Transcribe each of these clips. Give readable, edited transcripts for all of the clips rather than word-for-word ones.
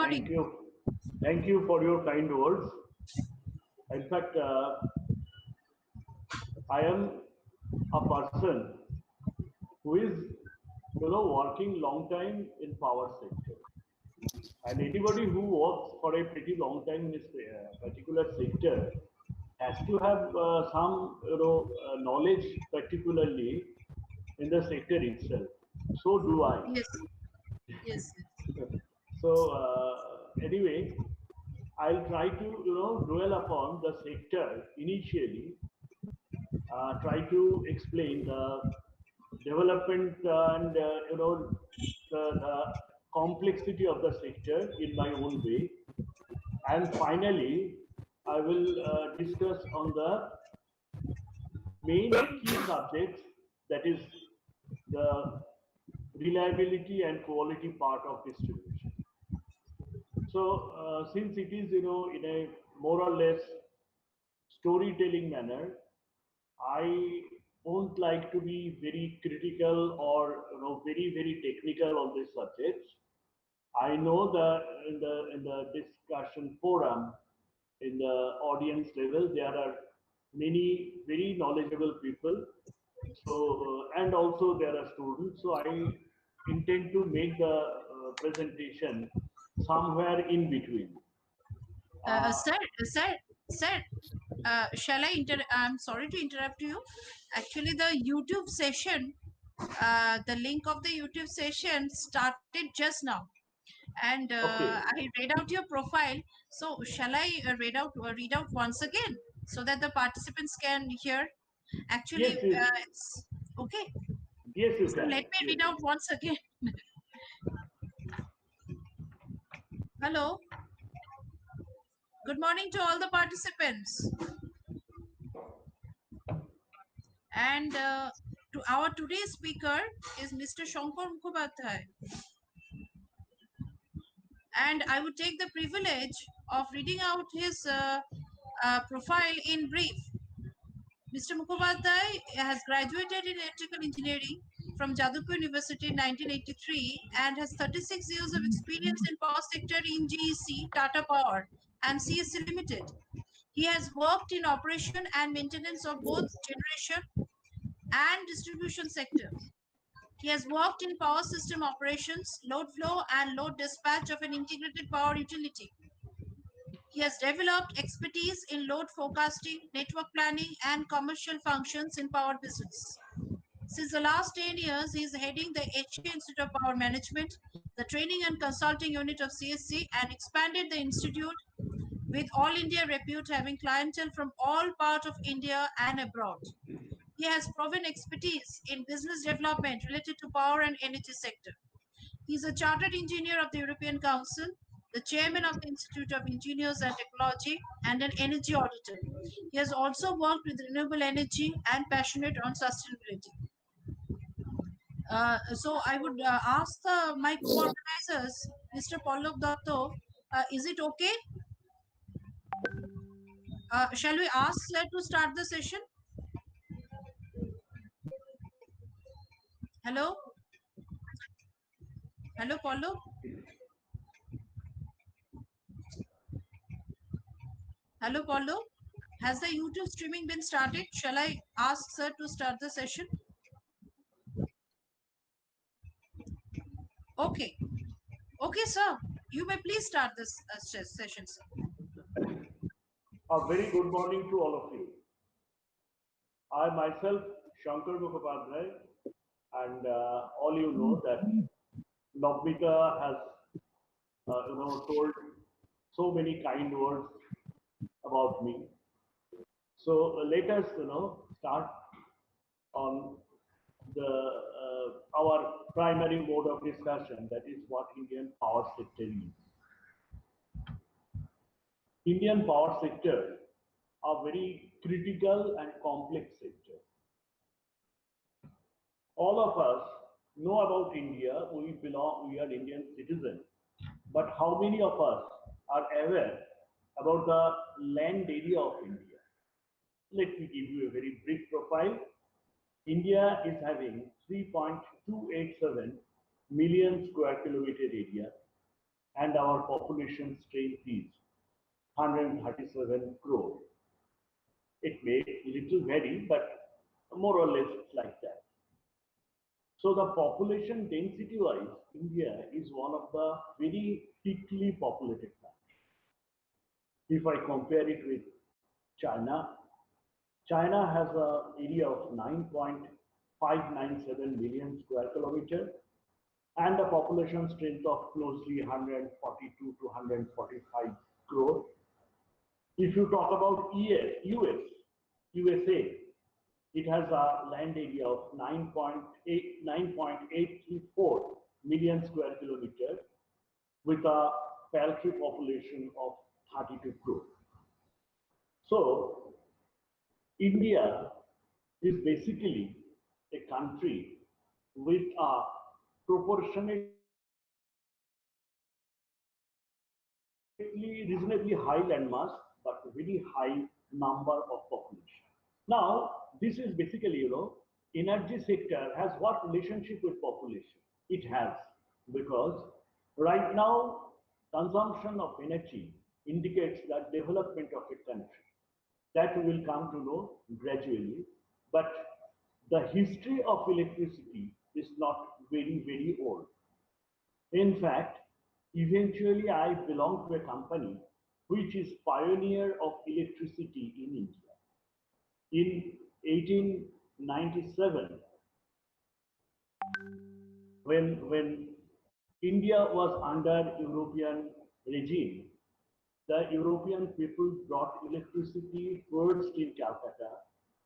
morning. Thank you. Thank you for your kind words. In fact, I am a person who is, working long time in power sector. And anybody who works for a pretty long time in this particular sector has to have some, knowledge, particularly in the sector itself. So do I. Yes, yes, So anyway, I'll try to dwell upon the sector initially, try to explain the development and the complexity of the sector in my own way, and finally I will discuss on the main key subjects, that is the reliability and quality part of distribution. So, since it is, in a more or less storytelling manner, I won't like to be very critical or very very technical on these subjects. I know that in the discussion forum, in the audience level, there are many very knowledgeable people. So and also there are students. So I intend to make the presentation somewhere in between. Uh, sir, sir, sir. Shall I I'm sorry to interrupt you. Actually, the YouTube session, the link of the YouTube session started just now, and okay. I read out your profile. So, shall I read out once again so that the participants can hear? Actually, Yes, yes, it's okay. yes, you So let can. me Yes. read out once again. Hello. Good morning to all the participants. And to our today's speaker is Mr. Shankar Mukhopadhyay. And I would take the privilege of reading out his profile in brief. Mr. Mukhopadhyay has graduated in electrical engineering from Jadavpur University in 1983 and has 36 years of experience in power sector in GEC, Tata Power and CSC Limited. He has worked in operation and maintenance of both generation and distribution sector. He has worked in power system operations, load flow and load dispatch of an integrated power utility. He has developed expertise in load forecasting, network planning, and commercial functions in power business. Since the last 10 years, he is heading the HK Institute of Power Management, the training and consulting unit of CSC, and expanded the institute with all India repute, having clientele from all parts of India and abroad. He has proven expertise in business development related to power and energy sector. He is a chartered engineer of the European Council, the chairman of the Institute of Engineers and Technology, and an energy auditor. He has also worked with renewable energy and passionate on sustainability. So I would ask my co-organizers, Mr. Pallab Datto, is it okay? Shall we ask Sir to start the session? Hello? Hello, Pallab? Hello, Pallab? Has the YouTube streaming been started? Shall I ask Sir to start the session? Okay. Okay, sir. You may please start this session, sir. A very good morning to all of you. I myself, Shankar Mukhopadhyay, and all you know that Navmika has, told so many kind words about me. So let us, start on the our primary mode of discussion. That is what Indian power sector is. Indian power sector are very critical and complex sector. All of us know about India. We are Indian citizens. But how many of us are aware about the land area of India? Let me give you a very brief profile. India is having 3.287 million square kilometer area. and our population strength is 137 crore. It may little vary, but more or less it's like that. So the population density wise, India is one of the very thickly populated countries. If I compare it with China, China has an area of 9.597 million square kilometer and a population strength of closely 142 to 145 crore. If you talk about USA, it has a land area of 9.834 million square kilometer with a paltry population of 32 crore. So India is basically a country with a proportionately reasonably high land mass but very high number of population. Now, this is basically, energy sector has what relationship with population? It has, because right now consumption of energy indicates the development of a country. That we will come to know gradually. But the history of electricity is not very old. In fact, eventually I belong to a company which is pioneer of electricity in India. In 1897, when India was under European regime, the European people brought electricity first in Calcutta.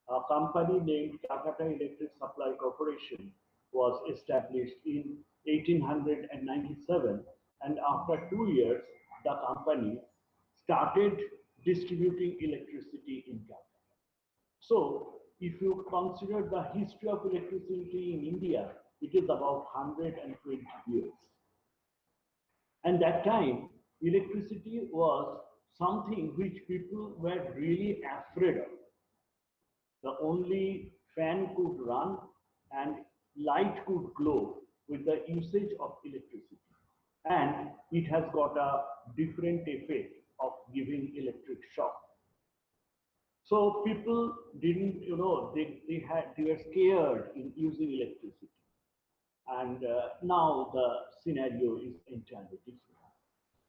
A company named Calcutta Electric Supply Corporation was established in 1897, and after 2 years, the company started distributing electricity in Calcutta. So, if you consider the history of electricity in India, it is about 120 years. And that time, electricity was something which people were really afraid of. The only fan could run and light could glow with the usage of electricity. And it has got a different effect of giving electric shock. So people didn't, they were scared in using electricity. And now the scenario is entirely different.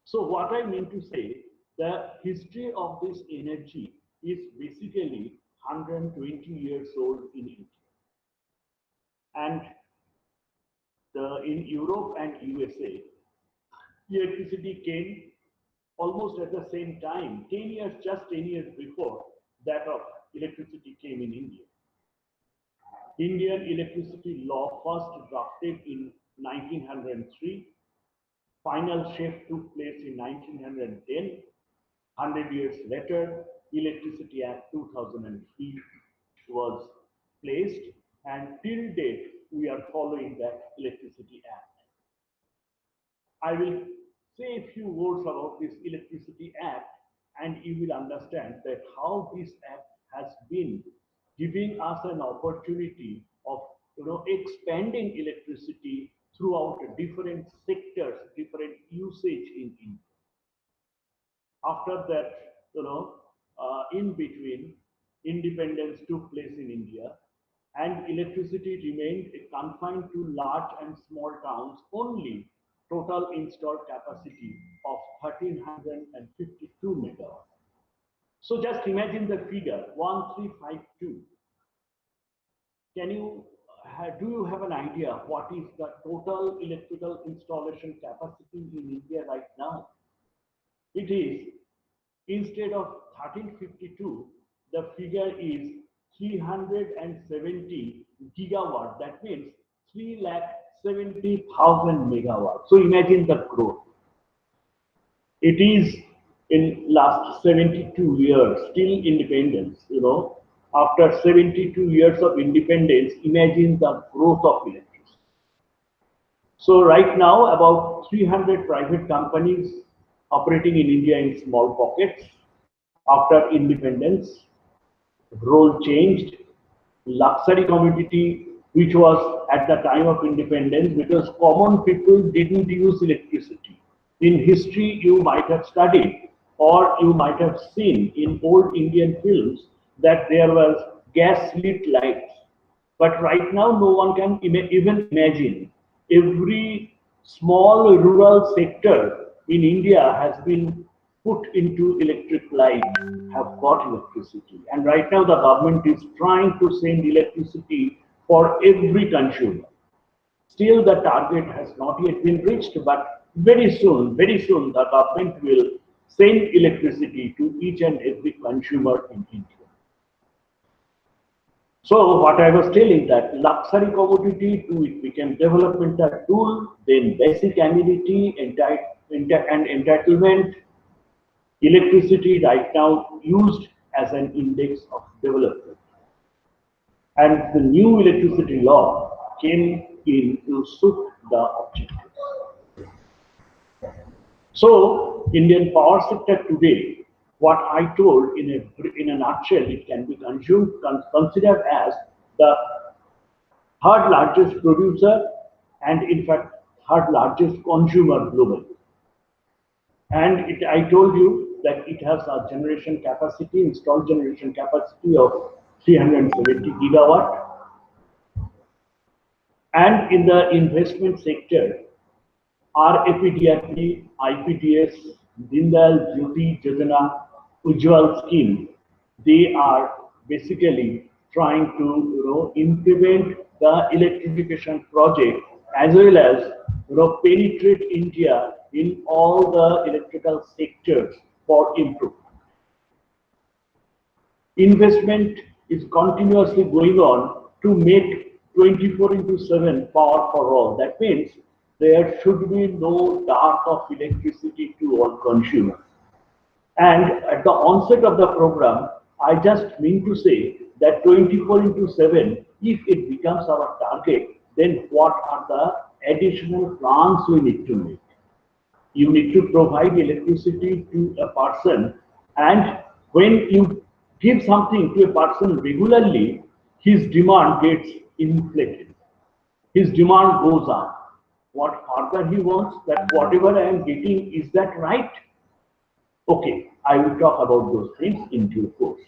So what I mean to say, the history of this energy is basically 120 years old in India. And in Europe and USA, electricity came almost at the same time, 10 years, just 10 years before that of electricity came in India. Indian electricity law first drafted in 1903. Final shift took place in 1910. 100 years later, Electricity Act 2003 was placed, and till date, we are following that Electricity Act. I will say a few words about this Electricity Act, and you will understand that how this act has been giving us an opportunity of expanding electricity throughout different sectors, different usage in India. After that, in between, independence took place in India, and electricity remained confined to large and small towns only. Total installed capacity of 1352 megawatts. So just imagine the figure 1352. Can you do you have an idea what is the total electrical installation capacity in India right now? It is, instead of 1352, the figure is 370 gigawatt. That means 3,70,000 megawatts. So imagine the growth. It is in last 72 years, still independence, After 72 years of independence, imagine the growth of electricity. So right now, about 300 private companies operating in India in small pockets. After independence, role changed. Luxury commodity, which was at the time of independence, because common people didn't use electricity. In history, you might have studied or you might have seen in old Indian films that there was gas lit lights. But right now, no one can even imagine. Every small rural sector in India has been put into electric light, have got electricity. And right now, the government is trying to send electricity for every consumer. Still, the target has not yet been reached, but very soon, the government will send electricity to each and every consumer in India. So, what I was telling that luxury commodity to it became developmental tool, then basic amenity and entitlement, electricity right now used as an index of development. And the new electricity law came in to suit the objective. So, Indian power sector today, what I told in a nutshell, it can be considered as the third largest producer and in fact third largest consumer globally. And I told you that it has a generation capacity, installed generation capacity of 370 gigawatt. And in the investment sector, RAPDRP, IPDS, Deen Dayal Jyoti Yojana, Ujjwal scheme, they are basically trying to implement the electrification project as well as penetrate India in all the electrical sectors for improvement. Investment is continuously going on to make 24 into 7 power for all. That means there should be no dearth of electricity to all consumers. And at the onset of the program, I just mean to say that 24 into 7, if it becomes our target, then what are the additional plans we need to make? You need to provide electricity to a person, and when you give something to a person regularly, his demand gets inflated. His demand goes up. What further he wants, that whatever I am getting, is that right? Okay, I will talk about those things in due course.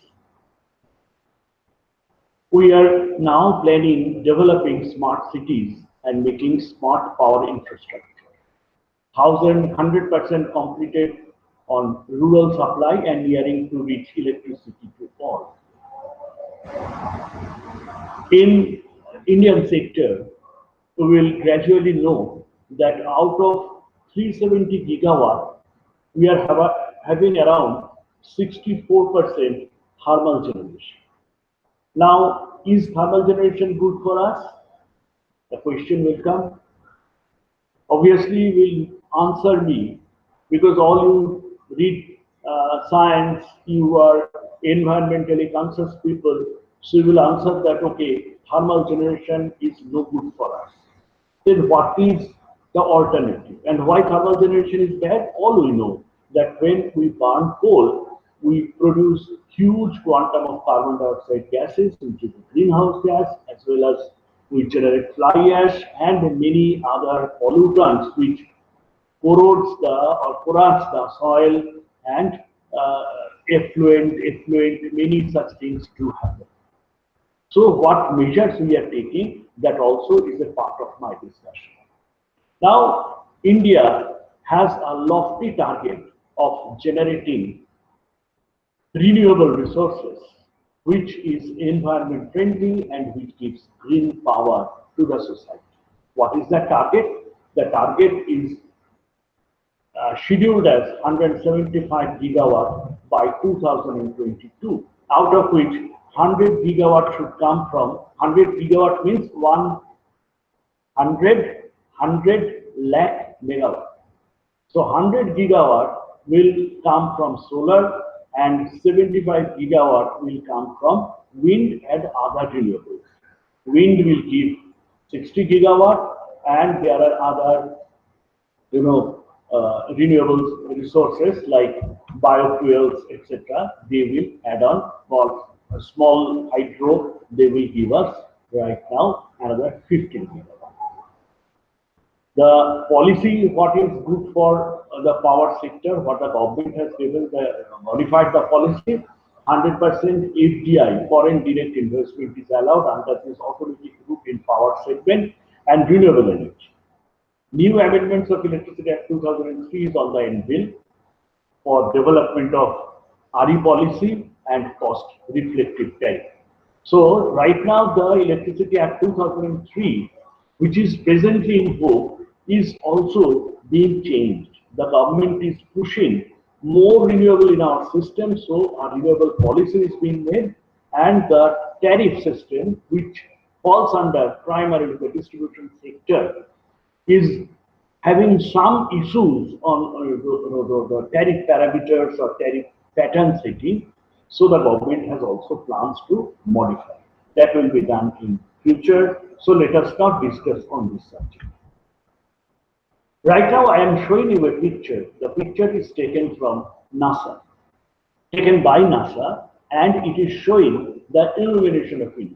We are now planning developing smart cities and making smart power infrastructure. 100% completed on rural supply and nearing to reach electricity to all. In Indian sector, we will gradually know that out of 370 gigawatt, we are having around 64% thermal generation. Now, is thermal generation good for us? The question will come. Obviously, will answer me because all you read science, you are environmentally conscious people, so you will answer that okay, thermal generation is no good for us. Then what is the alternative? And why thermal generation is bad? All we know that when we burn coal, we produce huge quantum of carbon dioxide gases, which is a greenhouse gas, as well as we generate fly ash and many other pollutants which corrodes the soil and effluent, many such things do happen. So what measures we are taking, that also is a part of my discussion. Now, India has a lofty target of generating renewable resources, which is environment friendly and which gives green power to the society. What is the target? The target is scheduled as 175 gigawatt by 2022, out of which 100 gigawatt should come from 100 gigawatt means 100 lakh megawatt. So 100 gigawatt will come from solar and 75 gigawatt will come from wind and other renewables. Wind will give 60 gigawatt and there are other renewable resources like biofuels, etc. They will add on for a small hydro. They will give us right now another 15 gigawatt. The policy, what is good for the power sector, what the government has given, modified the policy, 100% FDI, foreign direct investment is allowed under this automatic route in power segment and renewable energy. New amendments of Electricity Act 2003 is on the anvil for development of RE policy and cost reflective tariff. So right now the Electricity Act 2003, which is presently in vogue, is also being changed. The government is pushing more renewable in our system, so our renewable policy is being made, and the tariff system, which falls under primarily the distribution sector, is having some issues on the tariff parameters or tariff pattern setting. So the government has also plans to modify. That will be done in future. So let us not discuss on this subject. Right now I am showing you a picture. The picture is taken from NASA, taken by NASA, and it is showing the illumination of India.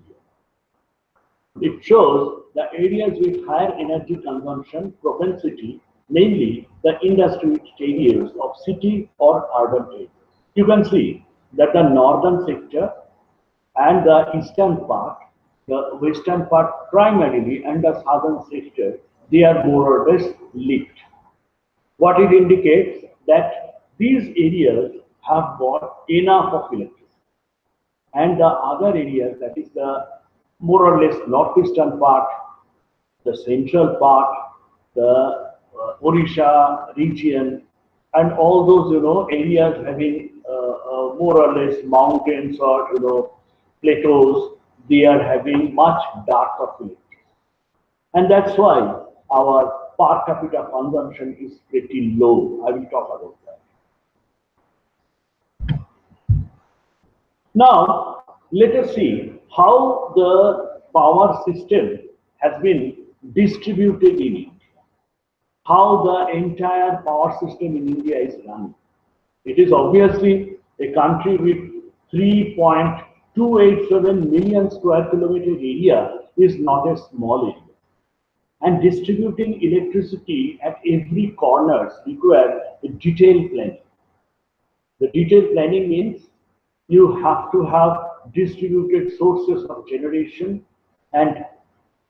It shows the areas with higher energy consumption propensity, namely the industrial areas of city or urban areas. You can see that the northern sector and the eastern part, the western part primarily, and the southern sector, they are more or less lit. What it indicates that these areas have got enough of electricity, and the other areas, that is the more or less northeastern part, the central part, the Odisha region, and all those areas having more or less mountains or plateaus, they are having much darker electricity, and that's why our per capita consumption is pretty low. I will talk about that. Now, let us see how the power system has been distributed in India, how the entire power system in India is run. It is obviously a country with 3.287 million square kilometer area is not a small area. And distributing electricity at every corner requires a detailed planning. The detailed planning means you have to have distributed sources of generation and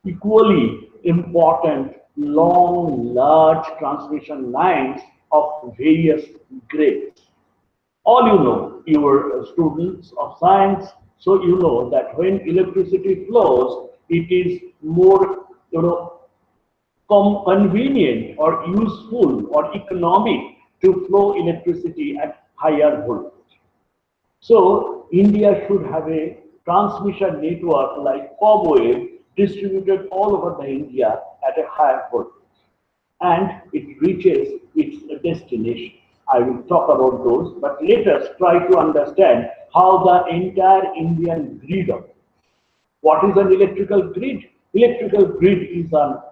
equally important long, large transmission lines of various grades. All you are students of science, so you know that when electricity flows, it is more convenient or useful or economic to flow electricity at higher voltage. So India should have a transmission network like COBWAVE distributed all over the India at a higher voltage, and it reaches its destination. I will talk about those, but let us try to understand how the entire Indian grid operates. What is an electrical grid? Electrical grid is a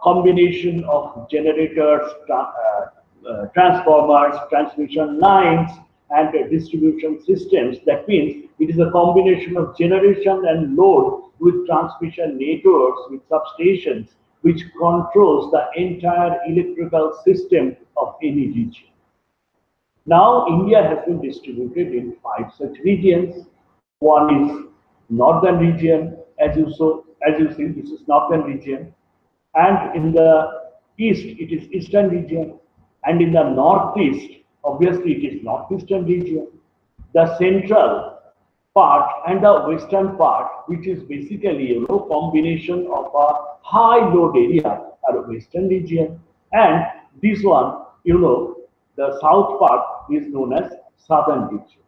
combination of generators, transformers, transmission lines, and distribution systems. That means it is a combination of generation and load with transmission networks, with substations, which controls the entire electrical system of any region. Now, India has been distributed in 5 such regions. One is northern region, as you see, this is northern region, and in the east it is eastern region, and in the northeast, obviously it is northeastern region. The central part and the western part, which is basically combination of a high load area, are western region, and this one, the south part is known as southern region.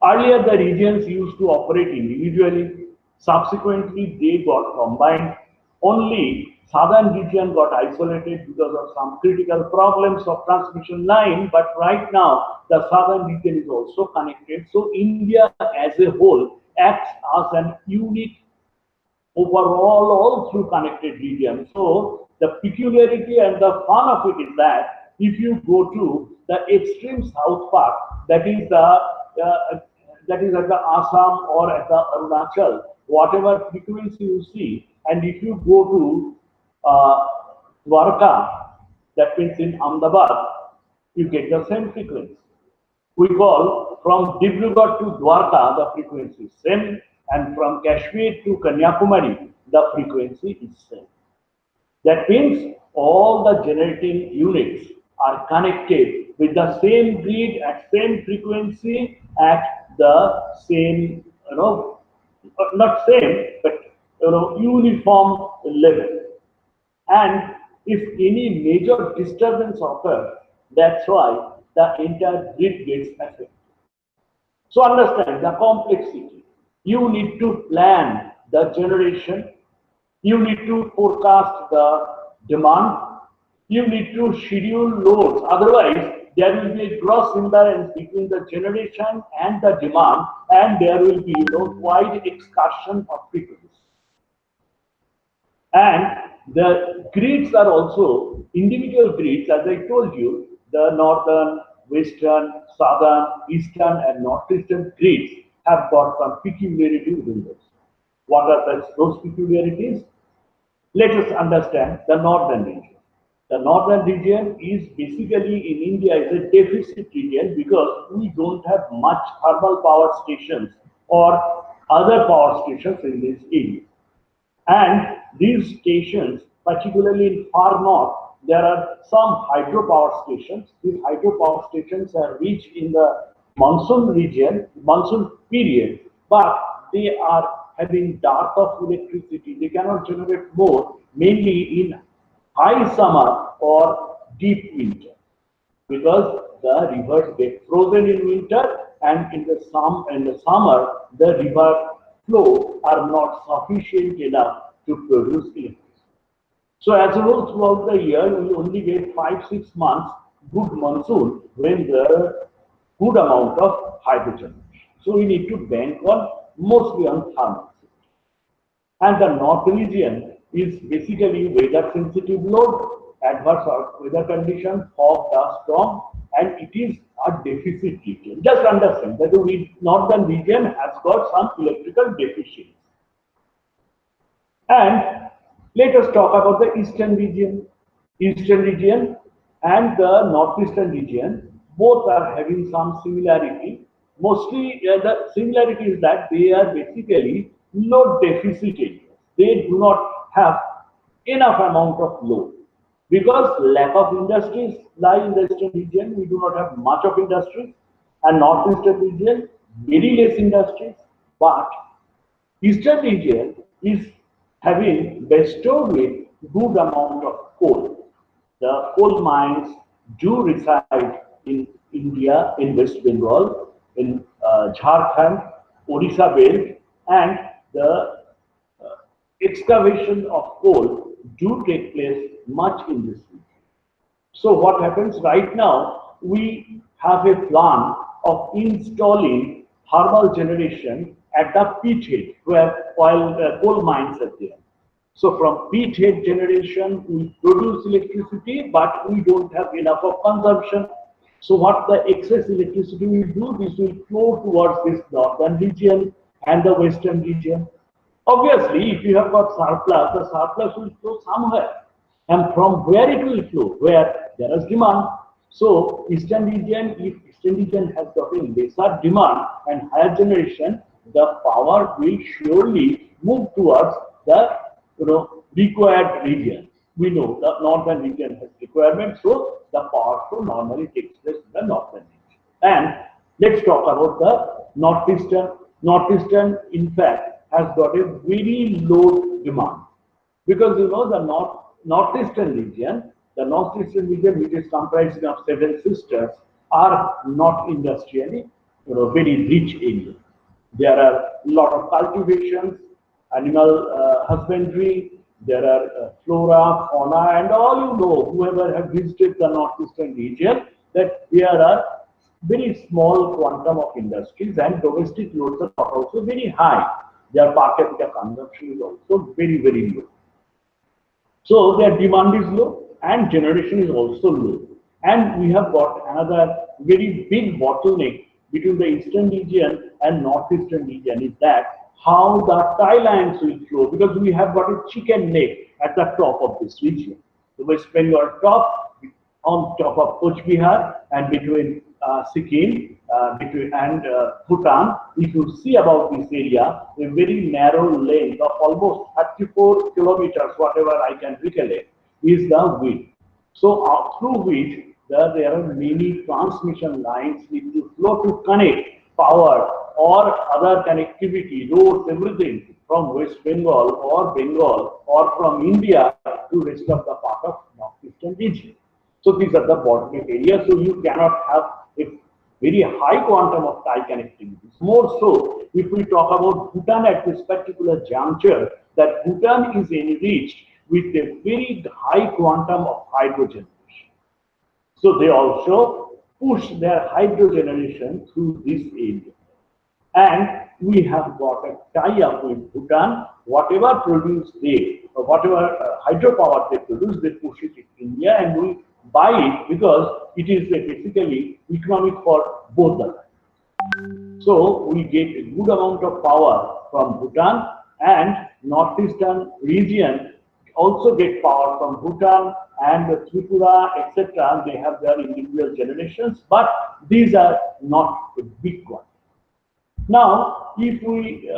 Earlier, the regions used to operate individually. Subsequently, they got combined. Only southern region got isolated because of some critical problems of transmission line. But right now, the southern region is also connected. So India as a whole acts as an unique overall all through connected region. So the peculiarity and the fun of it is that if you go to the extreme south part, that is at the Assam or at the Arunachal, whatever frequency you see, and if you go to Dwarka, that means in Ahmedabad, you get the same frequency. We call from Dibrugarh to Dwarka, the frequency is same, and from Kashmir to Kanyakumari, the frequency is same. That means all the generating units are connected with the same grid at same frequency at the same, not same, but uniform level. And if any major disturbance occurs, that's why the entire grid gets affected. So understand the complexity. You need to plan the generation. You need to forecast the demand. You need to schedule loads. Otherwise, there will be a gross imbalance between the generation and the demand, and there will be wide excursion of frequency. And the grids are also individual grids, as I told you, the northern, western, southern, eastern, and northeastern grids have got some peculiarities within those. What are those peculiarities? Let us understand the northern region. The northern region is basically in India is a deficit region because we don't have much thermal power stations or other power stations in this area. And these stations, particularly in far north, there are some hydropower stations. These hydropower stations are reached in the monsoon region, monsoon period, but they are having dearth of electricity. They cannot generate more, mainly in high summer or deep winter, because the rivers get frozen in winter, and in the summer the river flow are not sufficient enough to produce electricity. So as a rule, throughout the year, we only get 5-6 months good monsoon when there are good amount of hydrogen. So we need to bank on mostly on thermal. And the north region is basically weather sensitive load, adverse weather conditions, fog, dust, storm, and it is a deficit region. Just understand that the northern region has got some electrical deficiency. And let us talk about the eastern region. Eastern region and the northeastern region both are having some similarity. Mostly the similarity is that they are basically load deficit areas. They do not have enough amount of load because lack of industries lie in the eastern region. We do not have much of industries, and northeastern region very less industries. But eastern region is having bestowed with good amount of coal. The coal mines do reside in India, in West Bengal, in Jharkhand, Odisha belt, and the excavation of coal do take place much in this region. So what happens right now, we have a plan of installing thermal generation at the pit head where coal mines are there. So from pit head generation, we produce electricity, but we don't have enough of consumption. So what the excess electricity will do, this will flow towards this northern region and the western region. Obviously, if you have got surplus, the surplus will flow somewhere. And from where it will flow? Where there is demand. So Eastern region, if Eastern region has got a lesser demand and higher generation, the power will surely move towards the required region. We know the northern region has requirement, so the power flow normally takes place in the northern region. And let's talk about the northeastern. Northeastern, in fact, has got a very low demand because the northeastern region, which is comprised of 7 sisters, are not industrially very rich area. There are a lot of cultivations, animal husbandry, there are flora, fauna, and all whoever have visited the northeastern region, that there are very small quantum of industries and domestic loads are also very high. Their per capita consumption is also very, very low. So their demand is low and generation is also low. And we have got another very big bottleneck between the eastern region and northeastern region is that how the tie lines will flow, because we have got a chicken neck at the top of this region. the West Bengal top, on top of Coach Bihar, and between Sikkim and Bhutan. If you see about this area, a very narrow length of almost 34 kilometers, whatever I can recollect, is the width. So through which there are many transmission lines need to flow to connect power or other connectivity, roads, everything from West Bengal or from India to rest of the part of northeastern region. So these are the bottleneck areas. So you cannot have a very high quantum of tie connectivities. More so, if we talk about Bhutan at this particular juncture, that Bhutan is enriched with a very high quantum of hydrogen. So they also push their hydro generation through this area. And we have got a tie-up with Bhutan. Whatever produce they, or whatever hydropower they produce, they push it in India, and we buy it because it is basically economic for both the lands. So we get a good amount of power from Bhutan, and northeastern region also get power from Bhutan and Tripura, etc. They have their individual generations, but these are not a big one. Now, if we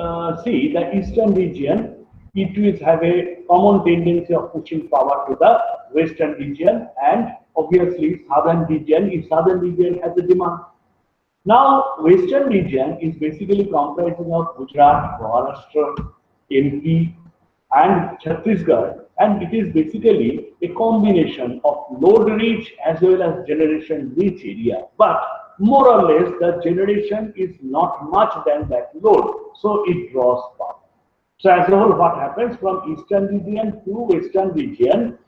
see the eastern region, it will have a common tendency of pushing power to the western region, and obviously southern region, if southern region has a demand. Now, western region is basically comprising of Gujarat, Maharashtra, MP, and Chhattisgarh, and it is basically a combination of load rich as well as generation rich area. But more or less, the generation is not much than that load, so it draws power. So as a whole, what happens from eastern region to western region,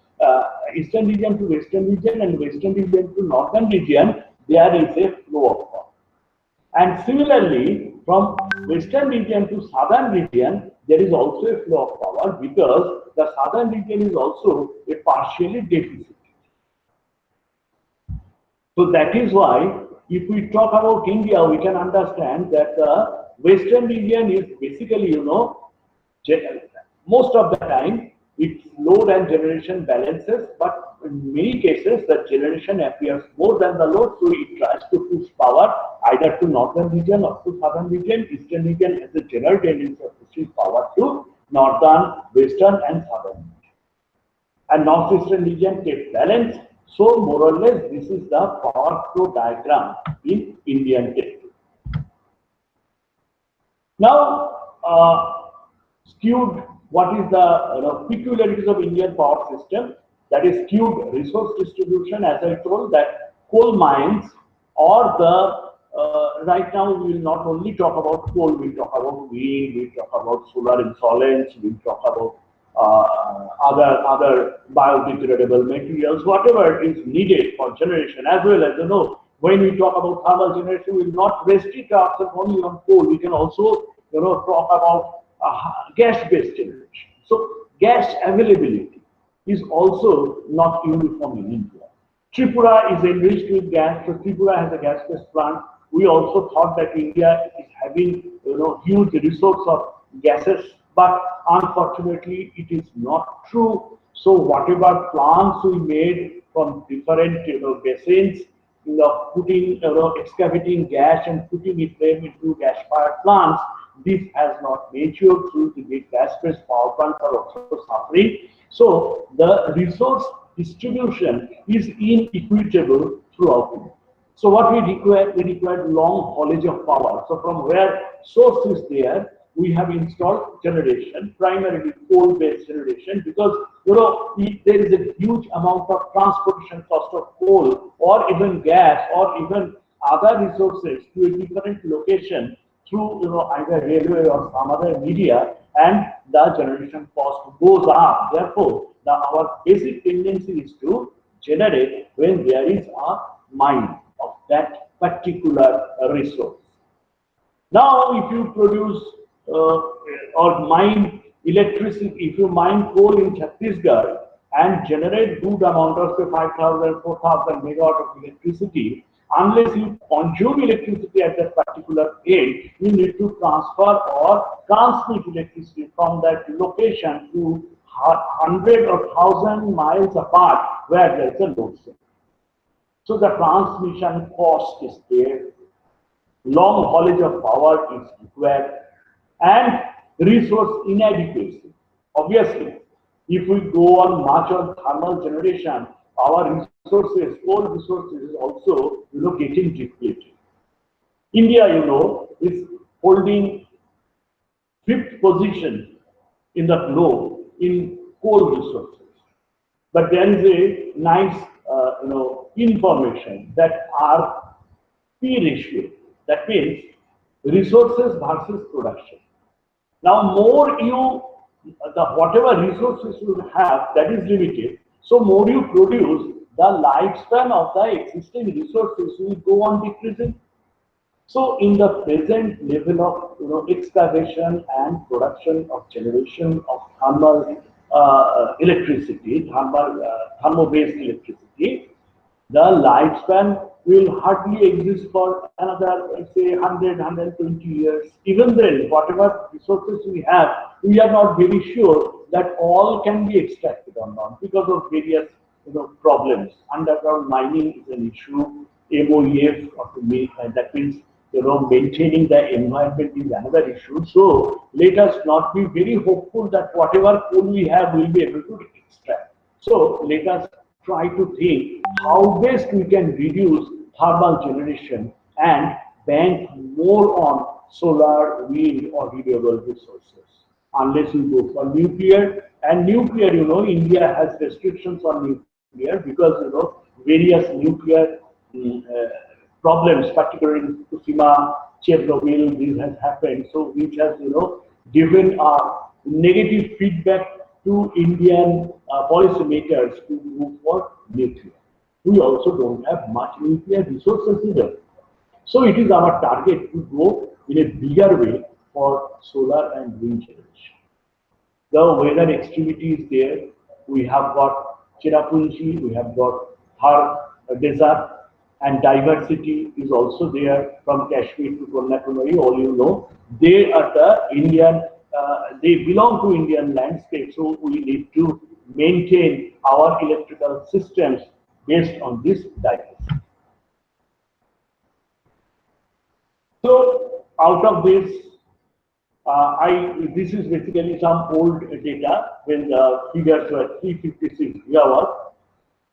eastern region to western region, and western region to northern region, there is a flow of power. And similarly, from western region to southern region, there is also a flow of power because the southern region is also a partially deficit. So that is why, if we talk about India, we can understand that the western region is basically, most of the time its load and generation balances, but in many cases the generation appears more than the load, so it tries to push power either to northern region or to southern region. Eastern region has a general tendency of pushing power to northern, western, and southern. And northeastern region takes balance. So more or less, this is the power flow diagram in Indian territory. Now, skewed. What is the peculiarities of Indian power system? That is skewed resource distribution. As I told, that coal mines or the right now we will not only talk about coal, we talk about wind, we talk about solar insolence, we talk about other biodegradable materials, whatever is needed for generation, as well as when we talk about thermal generation, we will not restrict ourselves only on coal. We can also talk about gas-based generation. So gas availability is also not uniform in India. Tripura is enriched with gas, so Tripura has a gas-based plant. We also thought that India is having huge resource of gases, but unfortunately it is not true. So whatever plants we made from different basins, putting excavating gas and putting it them into gas-fired plants, this has not matured through the gas-based power plants are also suffering. So the resource distribution is inequitable throughout India. So what we require long haulage of power. So from where source is there, we have installed generation, primarily coal-based generation, because there is a huge amount of transportation cost of coal or even gas or even other resources to a different location through either railway or some other media, and the generation cost goes up. Therefore, our basic tendency is to generate when there is a mine of that particular resource. Now, if you produce or mine electricity, if you mine coal in Chhattisgarh and generate good amount of say 5,000, 4,000 megawatt of electricity, unless you consume electricity at that particular end, you need to transfer or transmit electricity from that location to hundred or thousand miles apart where there is a load cell. So the transmission cost is there, long haulage of power is required, and resource inadequacy. Obviously, if we go on much on thermal generation, our resources, coal resources is also getting depleted. India, is holding fifth position in the globe in coal resources. But there is a nice, information that our P ratio, that means resources versus production. Now, more whatever resources you have, that is limited. So, more you produce, the lifespan of the existing resources will go on decreasing. So, in the present level of excavation and production of generation of thermal electricity, thermo-based electricity, the lifespan will hardly exist for another, let's say, 100, 120 years. Even then, whatever resources we have, we are not very sure that all can be extracted or not because of various problems. Underground mining is an issue. MOEF, that means maintaining the environment is another issue. So let us not be very hopeful that whatever coal we have will be able to extract. So let us try to think how best we can reduce thermal generation and bank more on solar, wind, or renewable resources. Unless we go for nuclear, and nuclear, India has restrictions on nuclear because various nuclear problems, particularly in Fukushima, Chernobyl, this has happened. So which has given a negative feedback to Indian policymakers to move for nuclear. We also don't have much nuclear resources either. So it is our target to go in a bigger way for solar and wind generation. The weather extremity is there. We have got Cherrapunji, we have got Thar desert, and diversity is also there from Kashmir to Kanyakumari. All they are the Indian. They belong to Indian landscape, so we need to maintain our electrical systems based on this diversity. So out of this, this is basically some old data when the figures were 356 gigawatts.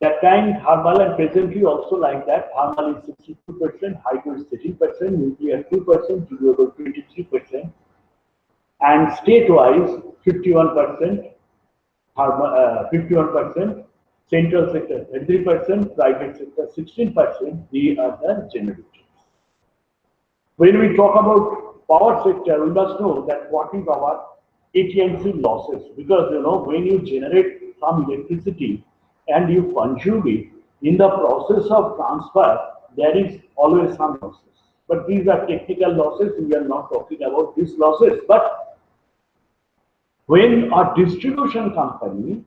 That time thermal, and presently also like that, thermal is 62%, hydro is 13%, nuclear 2%, renewable 23%, and state-wise 51%, 51%, central sector 33%, private sector 16%. They are the generators. When we talk about power sector, we must know that what is our AT&C losses, because when you generate some electricity and you consume it, in the process of transfer, there is always some losses. But these are technical losses. We are not talking about these losses. But when a distribution company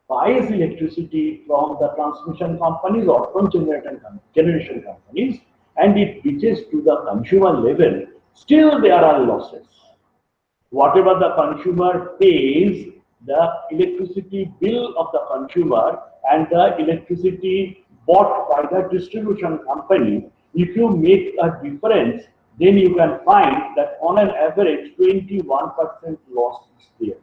buys electricity from the transmission companies or from generation companies, and it reaches to the consumer level, still there are losses. Whatever the consumer pays, the electricity bill of the consumer and the electricity bought by the distribution company, if you make a difference, then you can find that on an average 21% loss is there.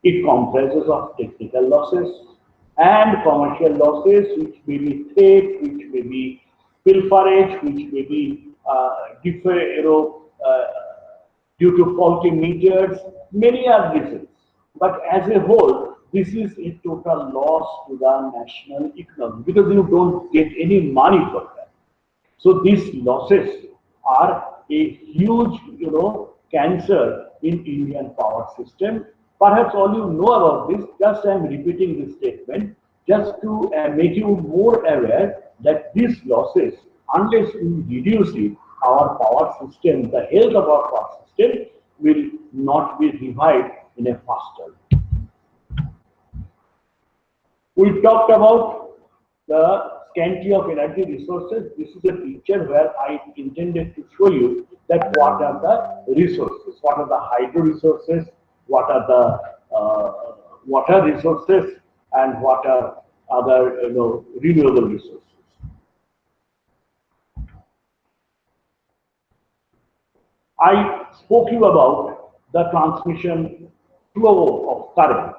It comprises of technical losses and commercial losses, which may be theft, which may be pilferage, which may be due to faulty meters. Many are reasons. But as a whole, this is a total loss to the national economy because you don't get any money for that. So these losses are a huge, cancer in Indian power system. Perhaps all you know about this, just I am repeating this statement, just to make you more aware that these losses, unless we reduce it, our power system, the health of our power system will not be revived in a faster way. We talked about the scarcity of energy resources. This is a picture where I intended to show you that what are the resources, what are the hydro resources, what are the water resources and what are other renewable resources. I spoke you about the transmission flow of currents.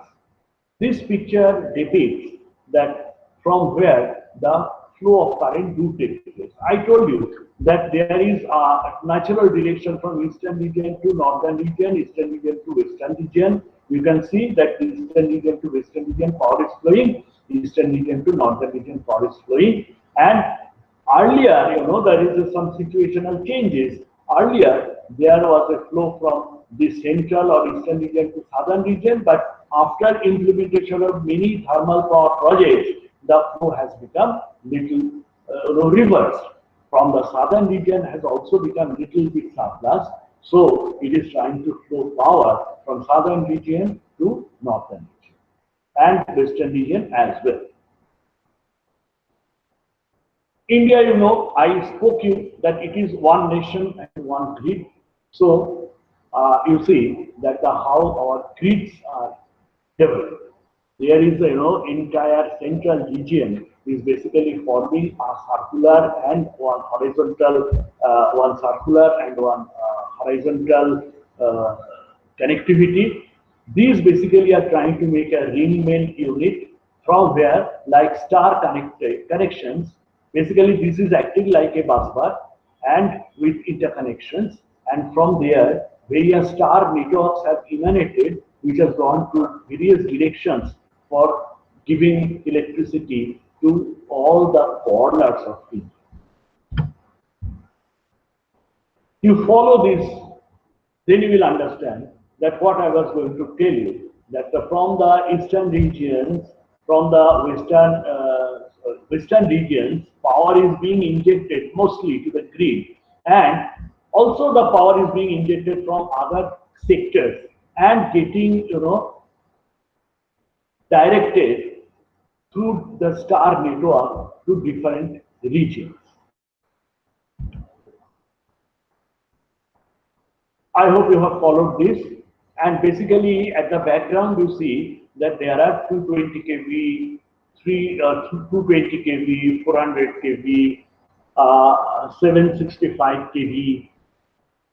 This picture depicts that from where the flow of current do take place. I told you that there is a natural direction from eastern region to northern region, eastern region to western region. You can see that eastern region to western region power is flowing, eastern region to northern region power is flowing. And earlier, there is some situational changes. Earlier, there was a flow from the central or eastern region to southern region, but after implementation of many thermal power projects, the flow has become little reversed. From the southern region has also become little bit surplus, so it is trying to flow power from southern region to northern region and western region as well. India, I spoke you that it is one nation and one grid. So you see that how our grids are developed. There is entire central region is basically forming a circular and one horizontal, horizontal connectivity. These basically are trying to make a ring-main unit from where, like star connections, basically this is acting like a bus bar and with interconnections, and from there various star networks have emanated which have gone to various directions for giving electricity to all the corners of India. You follow this, then you will understand that what I was going to tell you, that from the eastern regions, from the western regions, power is being injected mostly to the grid, and also the power is being injected from other sectors and getting directed through the star network to different regions. I hope you have followed this, and basically at the background you see that there are 220 kV, 220 kV, 400 kV, 765 kV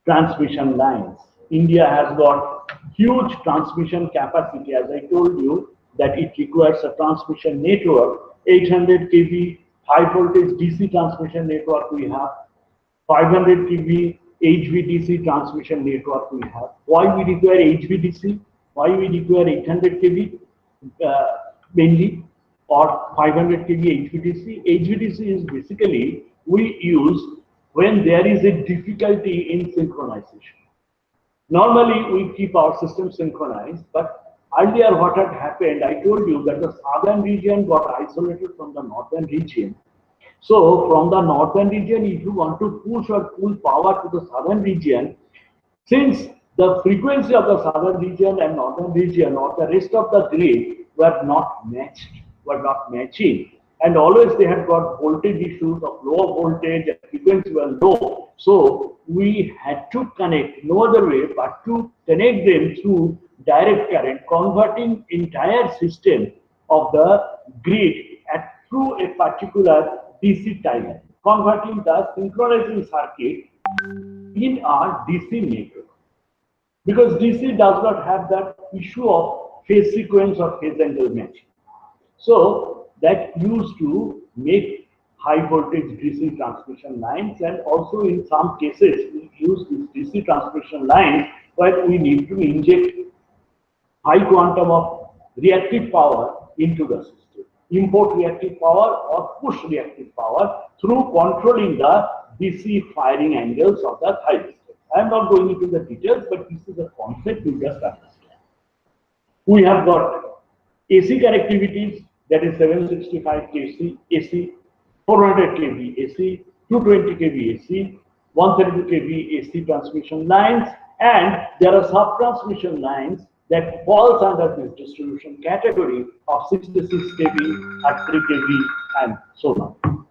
transmission lines. India has got huge transmission capacity. As I told you, that it requires a transmission network, 800 kV high voltage DC transmission network we have, 500 kV HVDC transmission network we have. Why we require HVDC? Why we require 800 kV mainly, or 500 kV HVDC? HVDC is basically we use when there is a difficulty in synchronization. Normally we keep our system synchronized, but earlier what had happened, I told you that the southern region got isolated from the northern region. So from the northern region, if you want to push or pull power to the southern region, since the frequency of the southern region and northern region or the rest of the grid were not matching, and always they had got voltage issues of low voltage and frequency were low. So we had to connect, no other way but to connect them through direct current, converting entire system of the grid through a particular DC tie-line, converting the synchronizing circuit in our DC network. Because DC does not have that issue of phase sequence or phase angle matching. So that used to make high voltage DC transmission lines, and also in some cases we use these DC transmission lines where we need to inject high quantum of reactive power into the system. Import reactive power or push reactive power through controlling the DC firing angles of the thyristor. I am not going into the details, but this is a concept you just understand. We have got AC connectivities, that is 765 kV AC, 400 kV AC, 220 kV AC, 132 kV AC transmission lines, and there are sub-transmission lines that falls under this distribution category of 66 kV, 3 kV, and so on.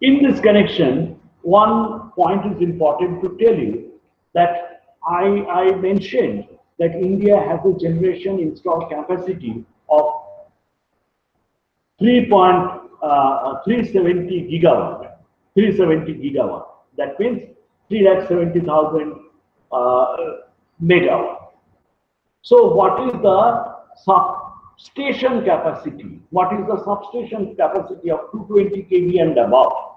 In this connection, one point is important to tell you that I mentioned that India has a generation installed capacity of 3.370 gigawatt. 370 gigawatt. That means 3,70,000 megawatt. So what is the substation capacity? What is the substation capacity of 220 kV and above?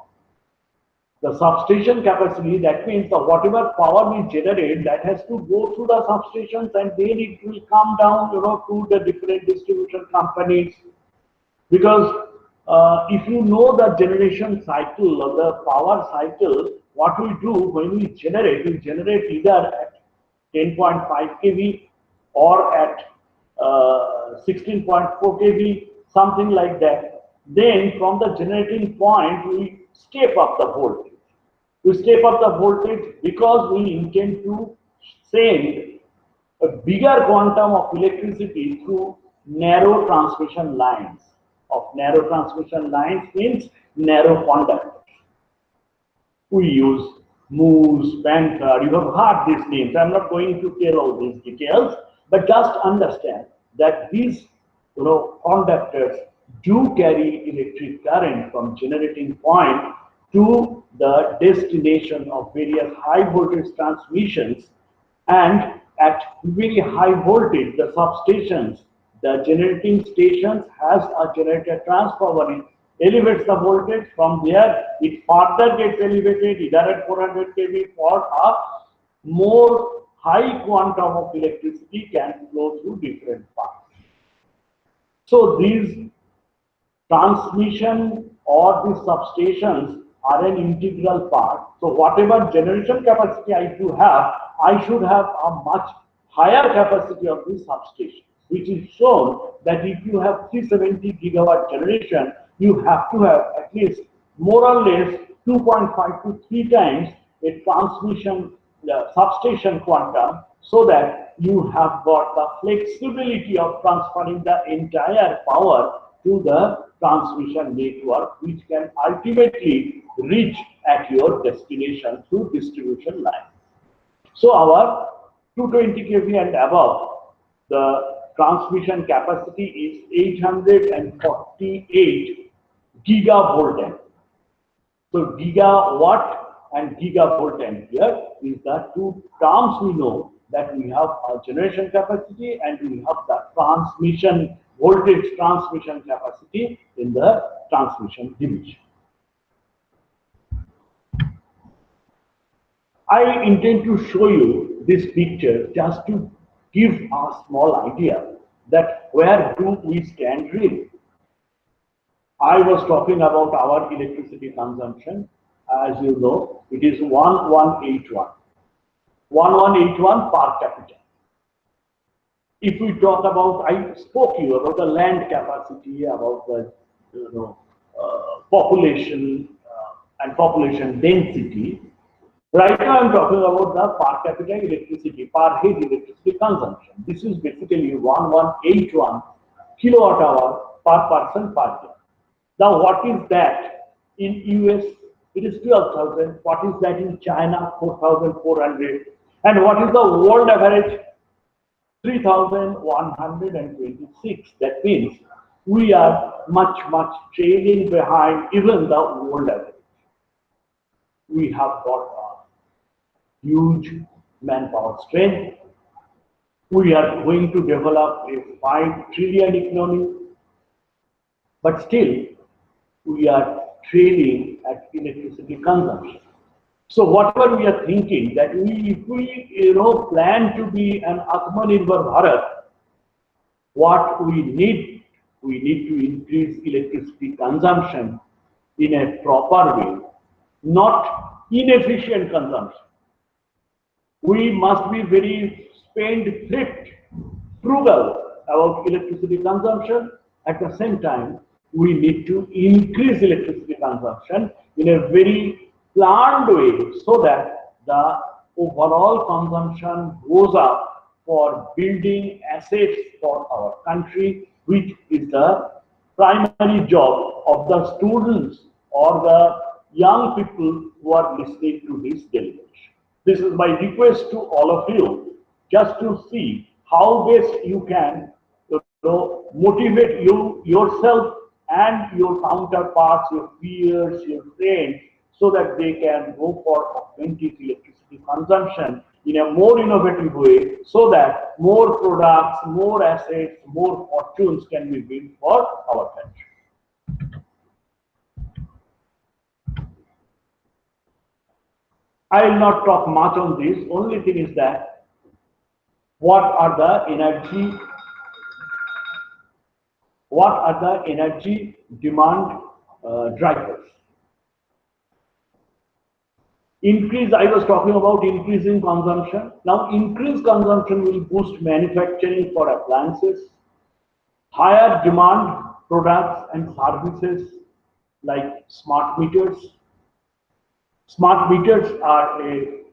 The substation capacity, that means the whatever power we generate, that has to go through the substations and then it will come down, to the different distribution companies. Because if you know the generation cycle or the power cycle, what we do when we generate either at 10.5 kV or at 16.4 kV, something like that. Then from the generating point, we step up the voltage. We step up the voltage because we intend to send a bigger quantum of electricity through narrow transmission lines. Of narrow transmission lines means narrow conductors. We use moose, panther, you have heard these names. I'm not going to tell all these details, but just understand that these conductors do carry electric current from generating point to the destination of various high voltage transmissions, and at very high voltage, the substations, the generating stations has a generator transformer. It elevates the voltage. From there, it further gets elevated either at 400 kV for a more high quantum of electricity can flow through different paths. So these transmission or these substations are an integral part. So whatever generation capacity I do have, I should have a much higher capacity of this substation, which is shown that if you have 370 gigawatt generation, you have to have at least more or less 2.5 to 3 times a transmission substation quantum, so that you have got the flexibility of transferring the entire power to the transmission network, which can ultimately reach at your destination through distribution line. So our 220 kV and above, the transmission capacity is 848 gigavolt ampere. So gigawatt and gigavolt ampere is the two terms we know, that we have a generation capacity and we have the transmission voltage transmission capacity in the transmission division. I intend to show you this picture just to give a small idea that where do we stand really. I was talking about our electricity consumption. As you know, it is 1181. 1181 per capita. If we talk about, I spoke to you about the land capacity, about the population and population density. Right now I'm talking about the per capita electricity, per head electricity consumption. This is basically 1181 kilowatt hour per person per year. Now what is that in US? It is 12,000. What is that in China? 4,400. And what is the world average? 3,126. That means we are much trailing behind even the world average. We have got a huge manpower strength. We are going to develop a 5 trillion economy, but still we are trailing at electricity consumption. So whatever we are thinking that if we plan to be an Atmanirbhar Bharat, what we need to increase electricity consumption in a proper way, not inefficient consumption. We must be very spendthrift, frugal about electricity consumption. At the same time, we need to increase electricity consumption in a very planned way, so that the overall consumption goes up for building assets for our country, which is the primary job of the students or the young people who are listening to this deliberation. This is my request to all of you, just to see how best you can, motivate yourself and your counterparts, your peers, your friends, so that they can go for authentic electricity consumption in a more innovative way, so that more products, more assets, more fortunes can be built for our country. I will not talk much on this. Only thing is that what are the energy demand drivers? Increase, I was talking about increasing consumption. Now, increased consumption will boost manufacturing for appliances, higher demand products and services like smart meters. Smart meters are a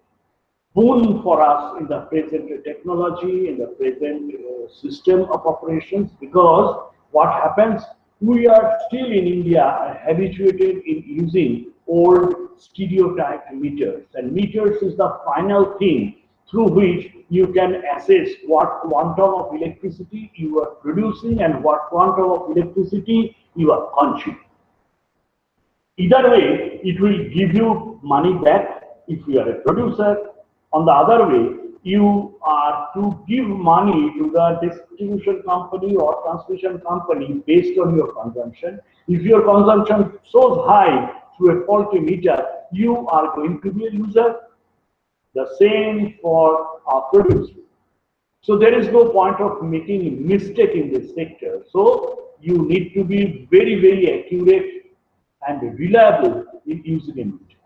boon for us in the present technology, in the present system of operations, because what happens, we are still in India habituated in using old stereotyped meters, and meters is the final thing through which you can assess what quantum of electricity you are producing and what quantum of electricity you are consuming. Either way, it will give you money back if you are a producer. On the other way, you are to give money to the distribution company or transmission company based on your consumption. If your consumption shows high through a faulty meter, you are going to be a loser. The same for a producer. So there is no point of making a mistake in this sector. So you need to be very, very accurate and reliable in using a meter.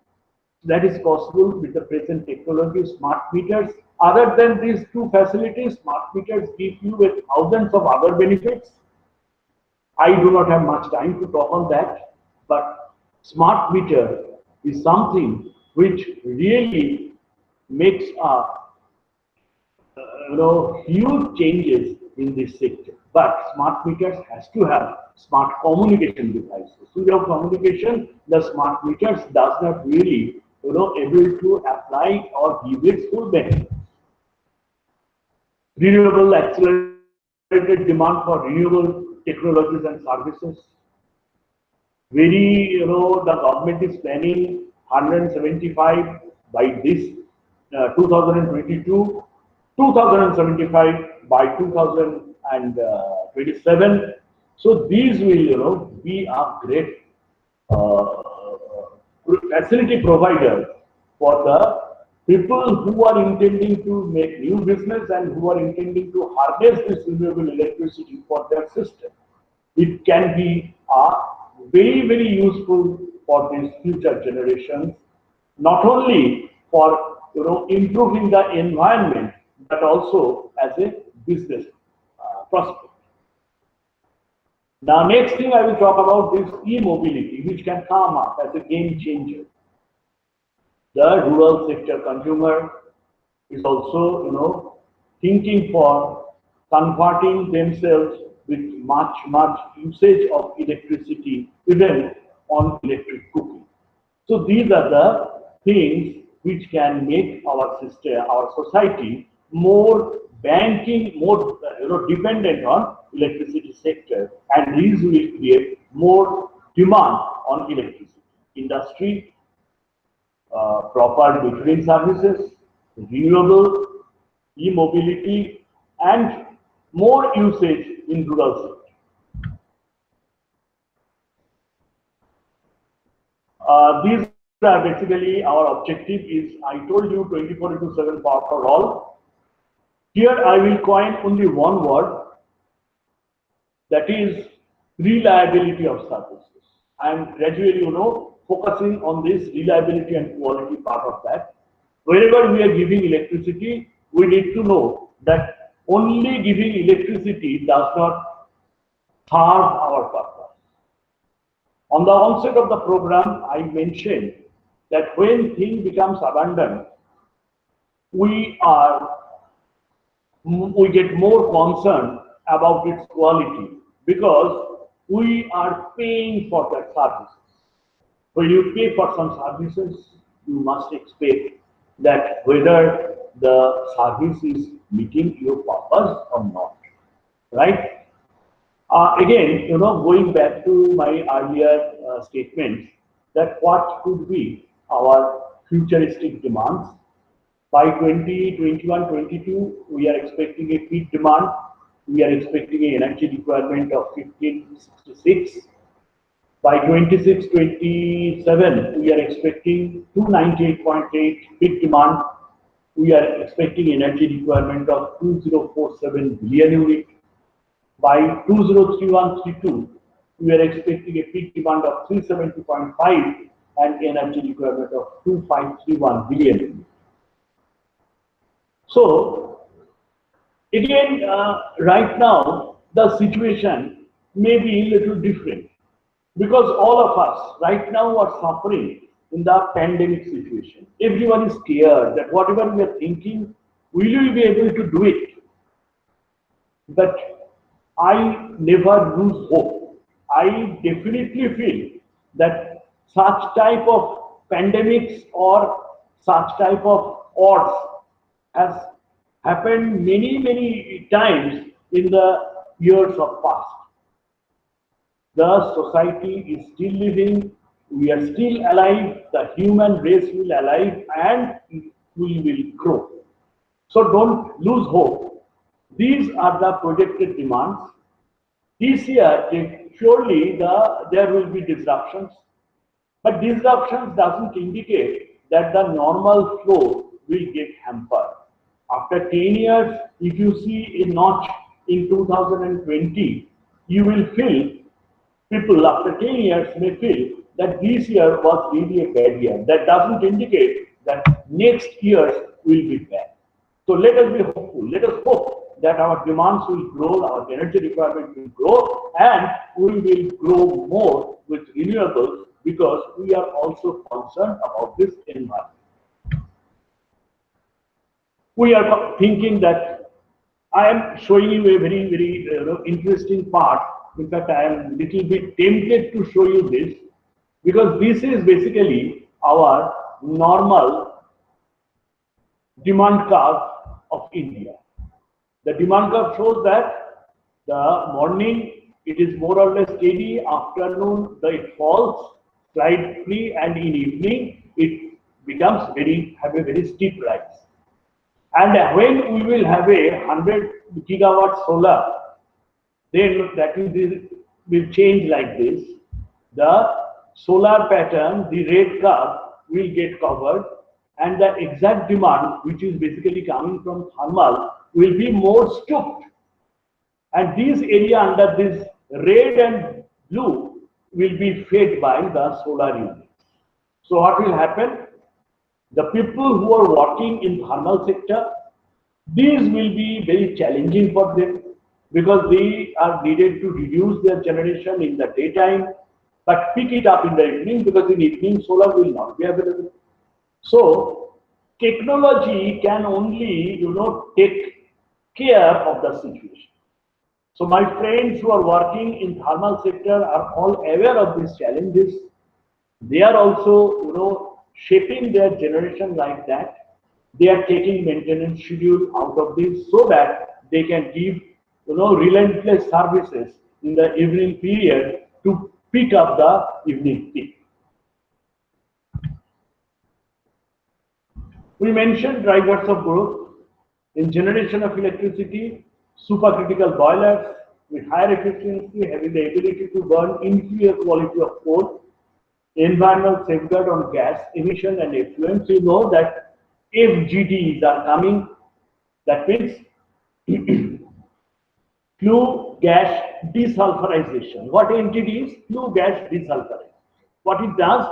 That is possible with the present technology, smart meters. Other than these two facilities, smart meters give you with thousands of other benefits. I do not have much time to talk on that, but smart meter is something which really makes a huge changes in this sector. But smart meters has to have smart communication devices. Without communication, the smart meters does not really able to apply or give its full benefit. Renewable, accelerated demand for renewable technologies and services. The government is planning 175 by this 2022, 2075 by 2027. So these will, be a great facility provider for the people who are intending to make new business and who are intending to harness this renewable electricity for their system. It can be very, very useful for these future generations, not only for improving the environment, but also as a business prospect. Now, next thing I will talk about is e-mobility, which can come up as a game changer. The rural sector consumer is also, thinking for converting themselves with much usage of electricity, even on electric cooking. So these are the things which can make our system, our society more banking, more dependent on electricity sector, and these will create more demand on electricity. Industry, proper metering services, renewable, e-mobility, and more usage in rural sector. These are basically our objective is, I told you, 24/7 power for all. Here I will coin only one word, that is reliability of services. I am gradually, focusing on this reliability and quality part of that. Wherever we are giving electricity, we need to know that only giving electricity does not serve our purpose. On the onset of the program, I mentioned that when thing becomes abundant, we get more concerned about its quality, because we are paying for that services. When you pay for some services, you must expect that whether the service is meeting your purpose or not, right? Again, going back to my earlier statements, that what could be our futuristic demands. By 2021, 22, we are expecting a peak demand. We are expecting an energy requirement of 1566. By 26, 27, we are expecting 298.8 peak demand. We are expecting energy requirement of 2047 billion units. By 2031-32, we are expecting a peak demand of 370.5 and energy requirement of 2531 billion. So, again, right now, the situation may be a little different because all of us right now are suffering in the pandemic situation. Everyone is scared that whatever we are thinking, will we be able to do it? But I never lose hope. I definitely feel that such type of pandemics or such type of odds has happened many, many times in the years of past. The society is still living, we are still alive, the human race will alive and we will grow. So don't lose hope. These are the projected demands. This year, surely there will be disruptions, but disruptions doesn't indicate that the normal flow will get hampered. After 10 years, if you see a notch in 2020, you will feel, people after 10 years may feel that this year was really a bad year. That doesn't indicate that next years will be bad. So let us be hopeful. Let us hope that our demands will grow, our energy requirement will grow, and we will grow more with renewables because we are also concerned about this environment. We are thinking that I am showing you a very, very interesting part. In fact, I am a little bit tempted to show you this because this is basically our normal demand curve of India. The demand curve shows that the morning it is more or less steady, afternoon it falls slightly, and in evening it becomes have a very steep rise. And when we will have a 100 gigawatt solar, then that will change like this. The solar pattern, the red curve will get covered, and the exact demand, which is basically coming from thermal, will be more stooped. And this area under this red and blue will be fed by the solar units. So what will happen? The people who are working in thermal sector, these will be very challenging for them because they are needed to reduce their generation in the daytime, but pick it up in the evening because in evening solar will not be available. So technology can only, take care of the situation. So my friends who are working in thermal sector are all aware of these challenges. They are also, shaping their generation like that. They are taking maintenance schedule out of this so that they can give, relentless services in the evening period to pick up the evening peak. We mentioned drivers of growth in generation of electricity, supercritical boilers with higher efficiency, having the ability to burn inferior quality of coal, environmental safeguard on gas emission and effluents. You know that FGDs are coming. That means flue gas desulfurization. What FGD is? Flue gas desulfurization. What it does,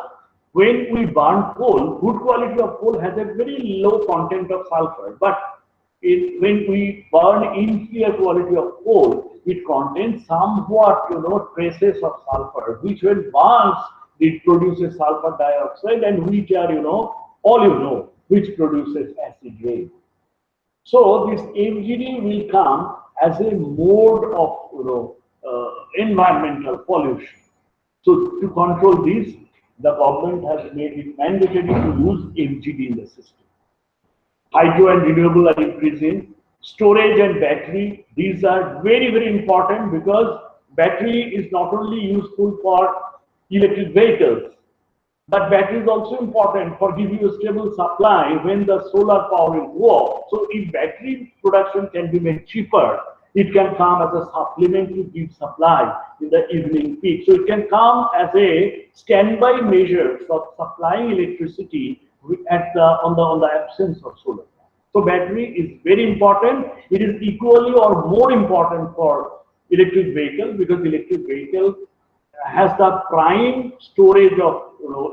when we burn coal, good quality of coal has a very low content of sulfur, but when we burn inferior quality of coal, it contains somewhat, traces of sulfur, which when burns, it produces sulfur dioxide, and which are, which produces acid rain. So this FGD will come as a mode of, environmental pollution. So to control this, the government has made it mandatory to use FGD in the system. hydro and renewable are increasing. Storage and battery, these are very, very important because battery is not only useful for electric vehicles, but battery is also important for giving you a stable supply when the solar power is low. So if battery production can be made cheaper, it can come as a supplement to give supply in the evening peak. So it can come as a standby measure of supplying electricity at on the absence of solar. So battery is very important. It is equally or more important for electric vehicle because electric vehicle has the prime storage of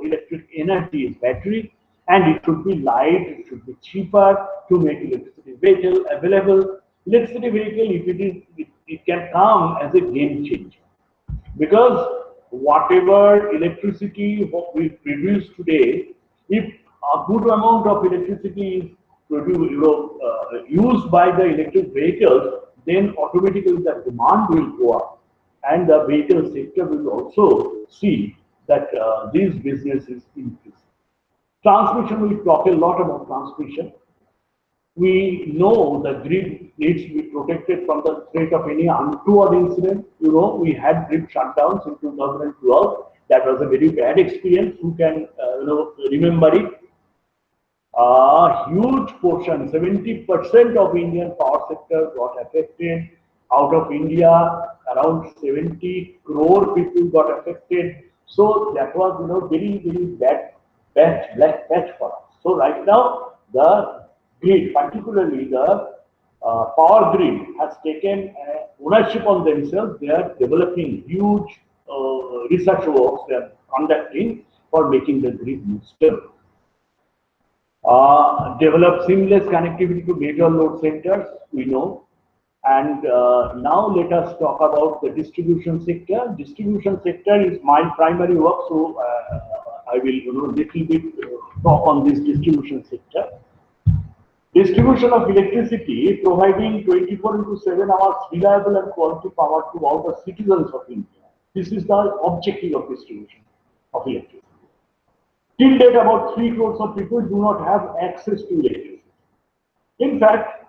electric energy is battery, and it should be light, it should be cheaper to make electricity vehicle available. Electricity vehicle, if it can come as a game changer because whatever electricity what we produce today, if a good amount of electricity is produced, used by the electric vehicles, then automatically the demand will go up, and the vehicle sector will also see that these businesses increase. Transmission, we talk a lot about transmission. We know the grid needs to be protected from the threat of any untoward incident. We had grid shutdowns in 2012. That was a very bad experience. Who can remember it? A huge portion, 70% of Indian power sector got affected. Out of India, around 70 crore people got affected. So that was, very, very bad black patch for us. So right now, the grid, particularly the power grid, has taken ownership on themselves. They are developing huge research works they are conducting for making the grid more stable. Develop seamless connectivity to major load centers, we know. And now let us talk about the distribution sector. Distribution sector is my primary work, so I will little bit talk on this distribution sector. Distribution of electricity, providing 24/7 hours reliable and quality power to all the citizens of India. This is the objective of distribution of electricity. Till date, about 3 crores of people do not have access to electricity. In fact,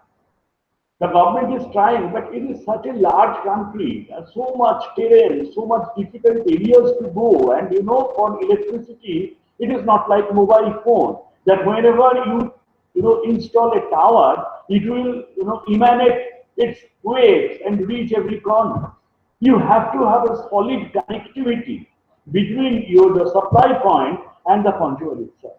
the government is trying, but it is such a large country, so much terrain, so much difficult areas to go. And for electricity, it is not like mobile phone that whenever you install a tower, it will emanate its waves and reach every corner. You have to have a solid connectivity between the supply point and the consumer itself.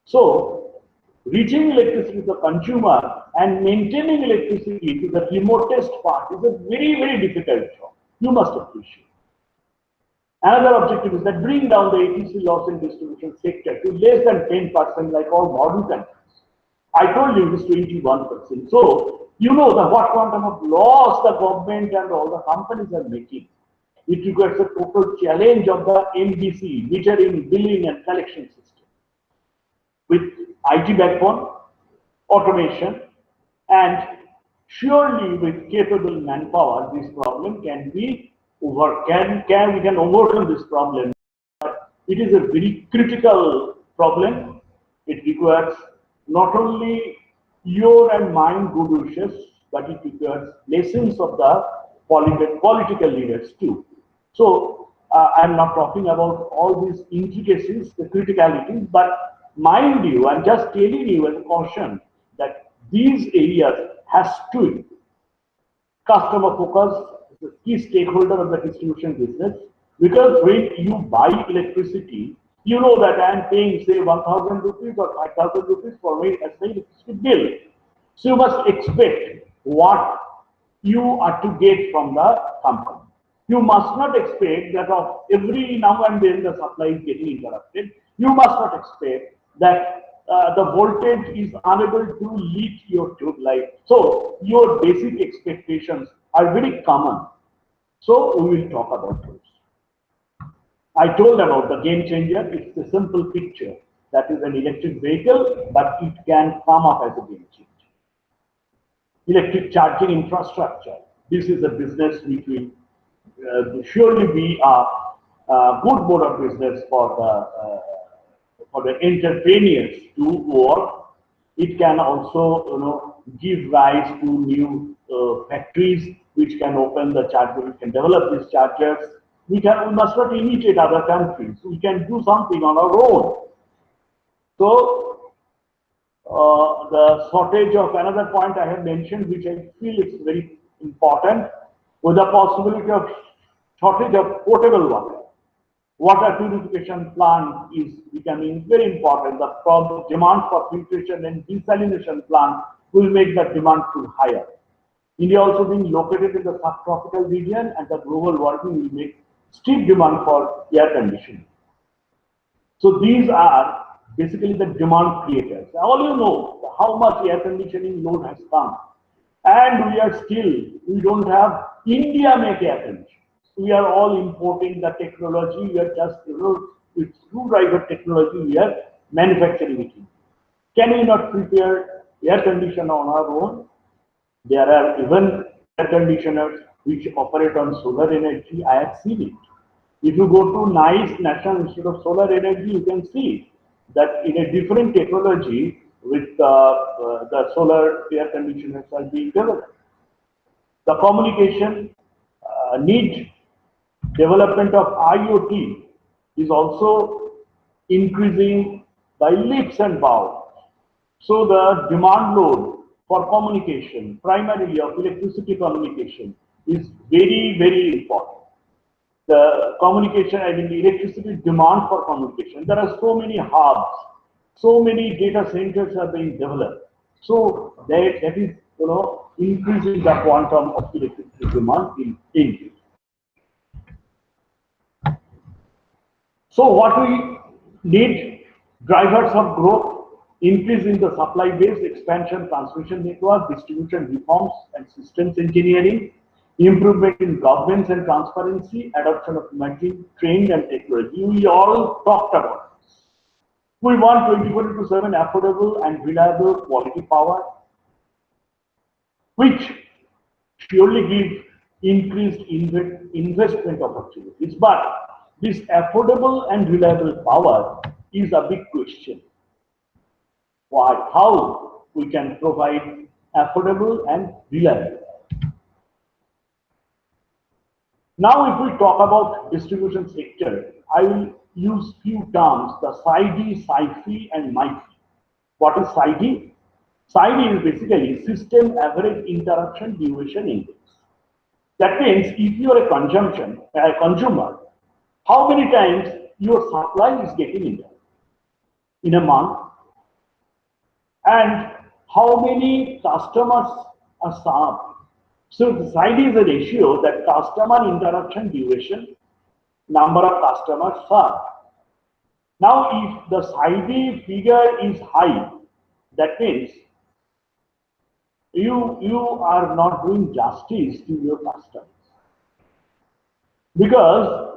So, reaching electricity to the consumer and maintaining electricity to the remotest part is a very, very difficult job. You must appreciate. Another objective is that bring down the ATC loss in distribution sector to less than 10% like all modern countries. I told you this 21%. So, what quantum of loss the government and all the companies are making. It requires a total challenge of the MBC, metering, billing, and collection system. With IT backbone, automation, and surely with capable manpower, this problem can be we can overcome this problem. But it is a very critical problem. It requires not only your and mine good wishes, but it requires lessons of the political leaders too. So I'm not talking about all these intricacies, the criticalities, but mind you, I'm just telling you as a caution that these areas has to customer focus, the key stakeholder of the distribution business, because when you buy electricity, you know that I am paying say 1,000 rupees or 5,000 rupees for my electricity bill. So you must expect what you are to get from the company. You must not expect that of every now and then the supply is getting interrupted. You must not expect that the voltage is unable to lead your tube light. So your basic expectations are very common. So we will talk about those. I told about the game changer. It's a simple picture. That is an electric vehicle, but it can come up as a game changer. Electric charging infrastructure. This is a business which will surely be a good mode of business for the entrepreneurs to work It can also, give rise to new factories which can open the charger, we can develop these chargers. We must not imitate other countries. We can do something on our own. So the shortage of another point I have mentioned, which I feel is very important, with the possibility of shortage of potable water. Water purification plant is becoming very important. The demand for filtration and desalination plant will make the demand too higher. India also being located in the subtropical region, and the global warming will make steep demand for air conditioning. So these are basically the demand creators. All you know how much air conditioning load has come, and we don't have India make air conditioning. We are all importing the technology. We are just, with screwdriver technology, we are manufacturing it. Can we not prepare air conditioner on our own? There are even air conditioners which operate on solar energy. I have seen it. If you go to NICE, National Institute of Solar Energy, you can see that in a different technology with the solar air conditioners are being developed. The communication need development of IoT is also increasing by leaps and bounds. So the demand load for communication, primarily of electricity communication, is very, very important. The communication, I mean the electricity demand for communication. There are so many hubs, so many data centers are being developed. So that is, increasing the quantum of electricity demand in India. So what we need, drivers of growth, increase in the supply base, expansion, transmission network, distribution reforms and systems engineering, improvement in governance and transparency, adoption of emerging trend and technology. We all talked about this. We want 24/7 affordable and reliable quality power, which surely give increased investment opportunities. But this affordable and reliable power is a big question. Why? How we can provide affordable and reliable? Now, if we talk about distribution sector, I will use few terms: the SAIDI, SAIFI, and MIFI. What is SAIDI? SAIDI is basically System Average Interruption Duration Index. That means if you are a consumer, how many times your supply is getting in a month, and how many customers are served. So the SAIDI is a ratio, that customer interruption duration, number of customers served. Now, if the SAIDI figure is high, that means you are not doing justice to your customers, because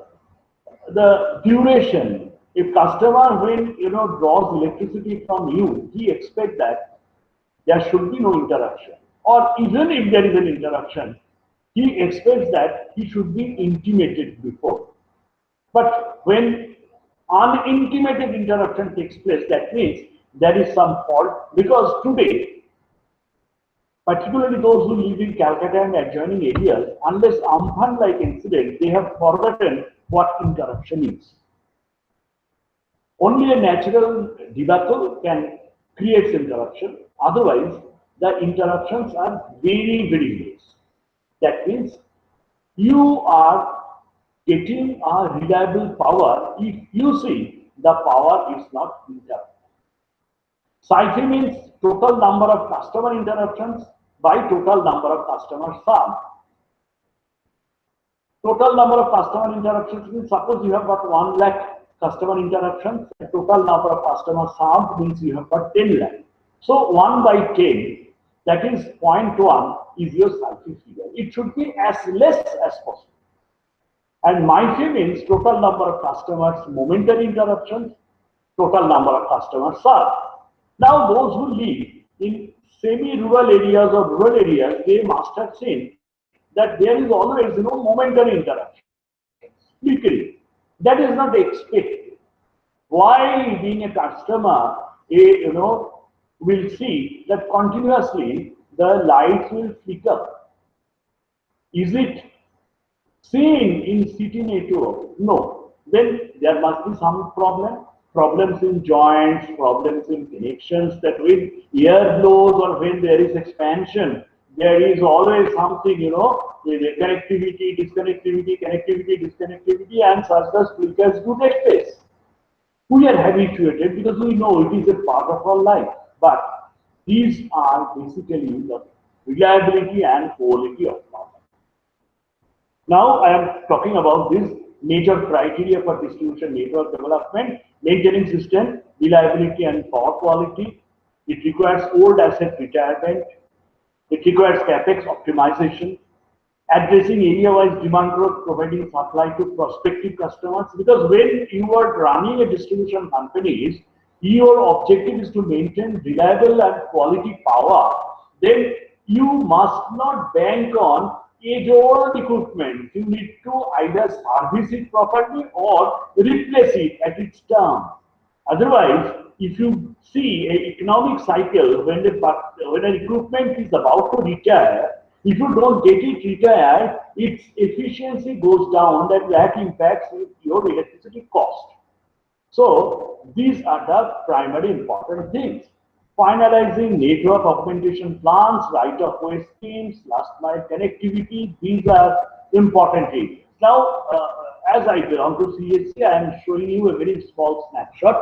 the duration, if customer when draws electricity from you, he expects that there should be no interruption, or even if there is an interruption, he expects that he should be intimated before. But when unintimated interruption takes place, that means there is some fault, because today, particularly those who live in Calcutta and adjoining areas, unless Amphan-like incident, they have forgotten what interruption is. Only a natural debacle can create interruption. Otherwise, the interruptions are very, very less. That means you are getting a reliable power if you see the power is not interrupted. SAIFI means total number of customer interruptions by total number of customers served. Total number of customer interruptions means, suppose you have got 1 lakh customer interruptions, the total number of customers served means you have got 10 lakh. So 1 by 10, that is 0.1, is your SAIFI figure. It should be as less as possible. And MIFI means total number of customers momentary interruptions, total number of customers served. Now, those who live in semi-rural areas or rural areas, they must have seen that there is always momentary interruption. Flickering. That is not expected. Why, being a customer, will see that continuously the lights will flicker. Is it seen in city network? No. Then there must be some problem. Problems in joints, problems in connections, that when air blows or when there is expansion, there is always something, with connectivity, disconnectivity, connectivity, disconnectivity, and such as flickers do take place. We are habituated because we know it is a part of our life. But these are basically the reliability and quality of power. Now I am talking about this major criteria for distribution network development: maintaining system reliability and power quality. It requires old asset retirement. It requires capex optimization, addressing area-wise demand growth, providing supply to prospective customers. Because when you are running a distribution companies, your objective is to maintain reliable and quality power. Then you must not bank on age-old equipment. You need to either service it properly or replace it at its term. Otherwise, if you see an economic cycle when an equipment is about to retire, if you don't get it retired, its efficiency goes down. That impacts your electricity cost. So these are the primary important things. Finalizing network augmentation plans, right-of-way schemes, last-mile connectivity, these are important areas. Now, as I belong to CSC, I am showing you a very small snapshot.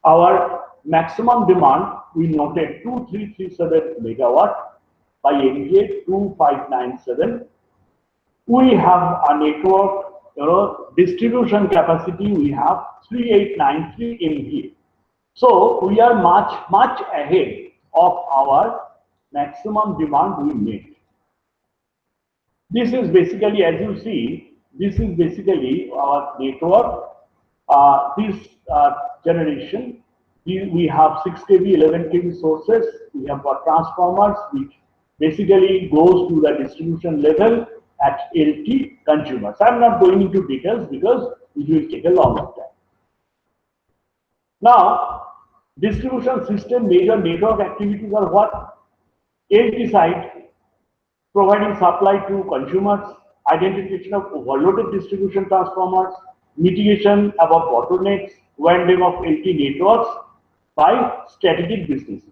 Our maximum demand, we noted 2337 megawatt by NGA 2597. We have a network, distribution capacity, we have 3893 MVA. So we are much ahead of our maximum demand we made. This is basically, as you see, this is basically our network. This generation, we have 6 kV, 11 kV sources. We have got transformers, which basically goes to the distribution level at LT consumers. I'm not going into details because it will take a longer time. Now, distribution system major network activities are what? LT side, providing supply to consumers, identification of overloaded distribution transformers, mitigation about bottlenecks, winding of LT networks by strategic businesses.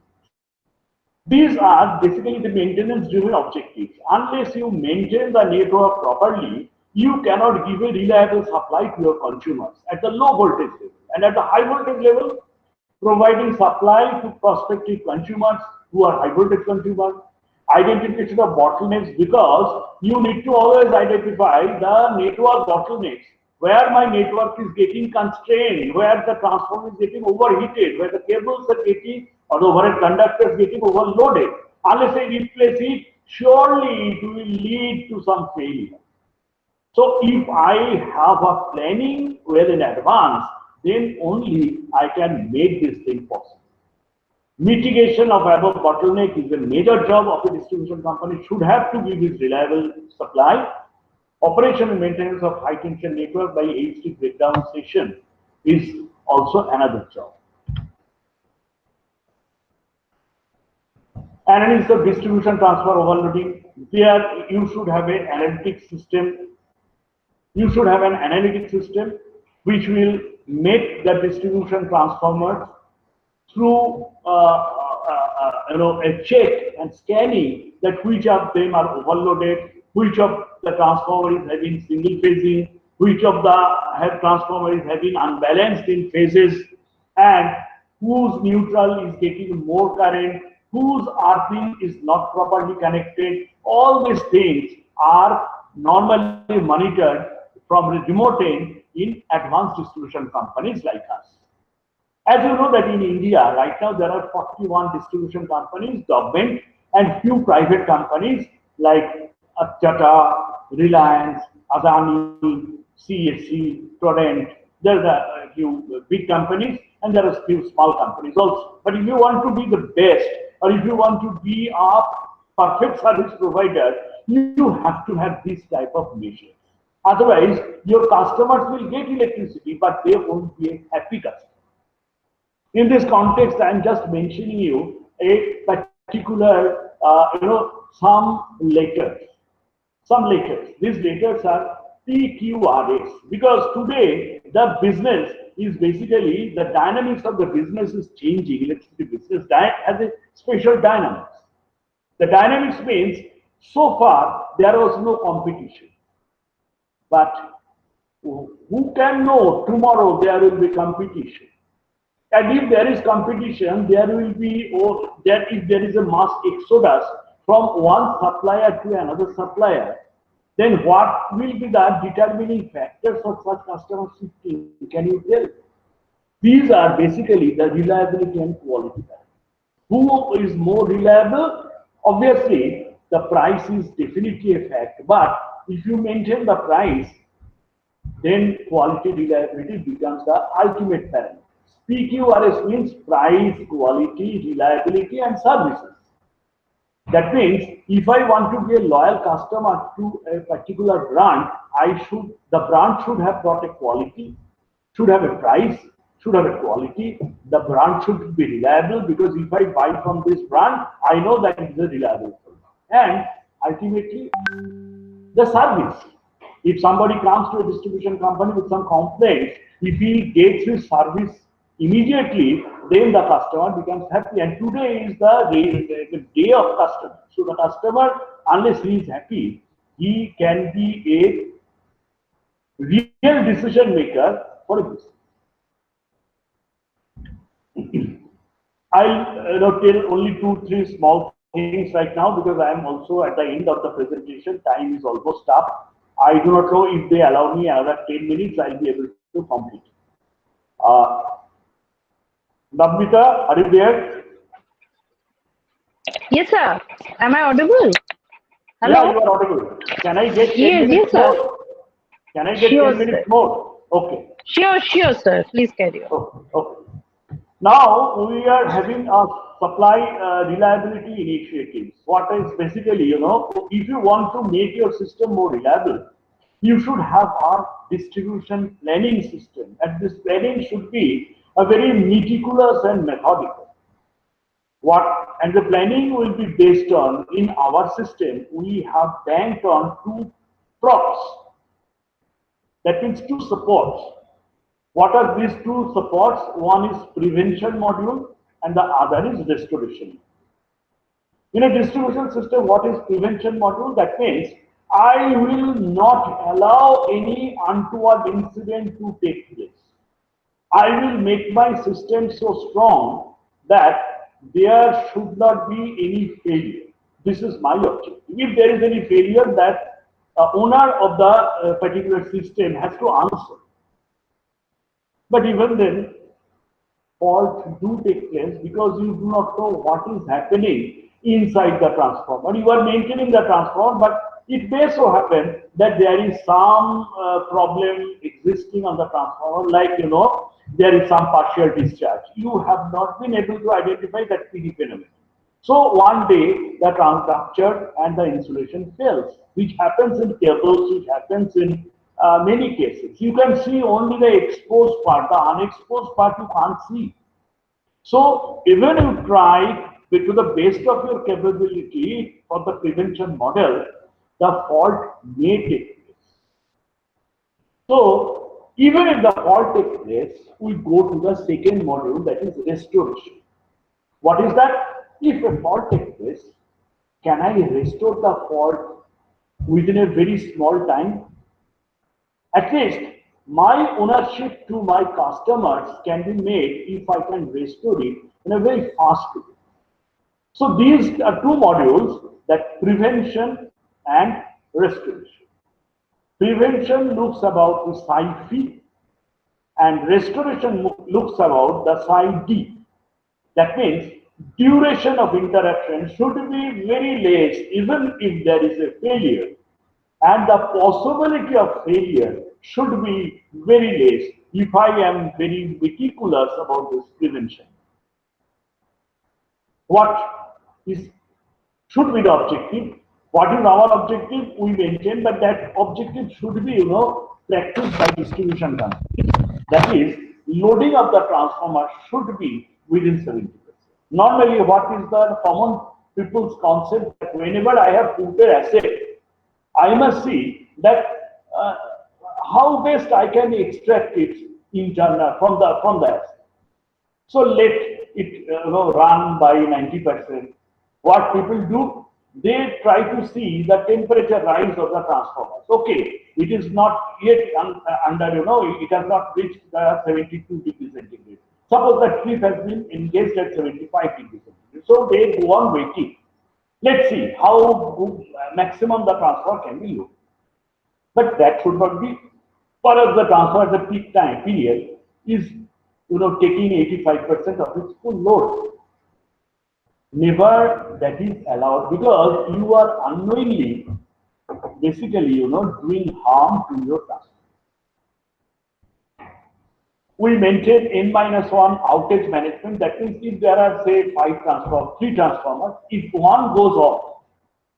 These are basically the maintenance-driven objectives. Unless you maintain the network properly, you cannot give a reliable supply to your consumers at the low voltage level. And at the high voltage level, providing supply to prospective consumers who are high voltage consumers, identification of bottlenecks, because you need to always identify the network bottlenecks, where my network is getting constrained, where the transformer is getting overheated, where the cables are getting, or the overhead conductors getting overloaded. Unless I replace it, surely it will lead to some failure. So if I have a planning well in advance, then only I can make this thing possible. Mitigation of above bottleneck is a major job of a distribution company. Should have to give this reliable supply. Operation and maintenance of high tension network by HT breakdown station is also another job. Analysis of distribution transfer overloading. There you should have an analytic system. You should have an analytic system which will make the distribution transformers through a check and scanning that which of them are overloaded, which of the transformer is having single phasing, which of the transformer is having unbalanced in phases, and whose neutral is getting more current, whose earthing is not properly connected. All these things are normally monitored from the remote end in advanced distribution companies like us. As you know that in India, right now there are 41 distribution companies, government, and few private companies like Tata, Reliance, Adani, CSC, Torrent. There are a few big companies and there are a few small companies also. But if you want to be the best, or if you want to be a perfect service provider, you have to have this type of measures. Otherwise, your customers will get electricity, but they won't be a happy customer. In this context, I am just mentioning you a particular, some letters. These letters are PQRS, because today the business is basically, the dynamics of the business is changing. Electricity business has a special dynamics. The dynamics means, so far there was no competition, but who can know tomorrow there will be competition? And if there is competition, there will be, or that if there is a mass exodus from one supplier to another supplier, then what will be the determining factors of such customer shifting? Can you tell? These are basically the reliability and quality. Who is more reliable? Obviously, the price is definitely a fact, but if you maintain the price, then quality reliability becomes the ultimate parameter. PQRS means price, quality, reliability, and services. That means if I want to be a loyal customer to a particular brand, the brand should have got a quality, should have a price, should have a quality. The brand should be reliable, because if I buy from this brand, I know that it is a reliable product. And ultimately, the service. If somebody comes to a distribution company with some complaints, if he gets his service immediately, then the customer becomes happy. And today is the day of customer. So the customer, unless he is happy, he can be a real decision maker for a business. I'll tell only 2-3 small things right now, because I am also at the end of the presentation. Time is almost up. I do not know if they allow me another 10 minutes, I'll be able to complete. Navnita, are you there? Yes, sir. Am I audible? Hello? Yeah, you are audible. Can I get 10 Yes, minutes sir. more? Can I get Sure, 10 minutes sir. more? Okay. Sure, sir. Please carry on. Okay. Now we are having a supply reliability initiatives. What is basically, if you want to make your system more reliable, you should have a distribution planning system, and this planning should be a very meticulous and methodical. And the planning will be based on, in our system, we have banked on 2 props. That means 2 supports. What are these 2 supports? One is prevention module and the other is restoration. In a distribution system, what is prevention module? That means I will not allow any untoward incident to take place. I will make my system so strong that there should not be any failure. This is my objective. If there is any failure, that owner of the particular system has to answer. But even then, faults do take place, because you do not know what is happening inside the transformer. You are maintaining the transformer, but it may so happen that there is some problem existing on the transformer, like, there is some partial discharge. You have not been able to identify that PD phenomenon. So one day the rupture and the insulation fails, which happens in cables, which happens in many cases. You can see only the exposed part, the unexposed part you can't see. So even you try to the best of your capability for the prevention model, the fault may take place. So even if the fault takes place, we go to the second module, that is restoration. What is that? If a fault takes place, can I restore the fault within a very small time? At least my ownership to my customers can be made if I can restore it in a very fast way. So these are 2 modules, that prevention and restoration. Prevention looks about the side fee, and restoration looks about the side D. That means duration of interruption should be very less, even if there is a failure, and the possibility of failure should be very less if I am very meticulous about this prevention. What should be the objective? What is our objective? We maintain that objective should be, practiced by distribution companies. That is, loading of the transformer should be within 70%. Normally, what is the common people's concept that whenever I have put an asset, I must see that how best I can extract it internal from the asset. So let it run by 90%. What people do, they try to see the temperature rise of the transformers. Okay, it is not yet under, it has not reached the 72 degrees centigrade. Suppose that trip has been engaged at 75 degrees centigrade. So they go on waiting. Let's see how good, maximum the transfer can be low. But that should not be. Perhaps the transfer at the peak time period is taking 85% of its full load. Never that is allowed, because you are unknowingly basically doing harm to your transformer. We maintain N-1 outage management. That means if there are say 3 transformers, if one goes off,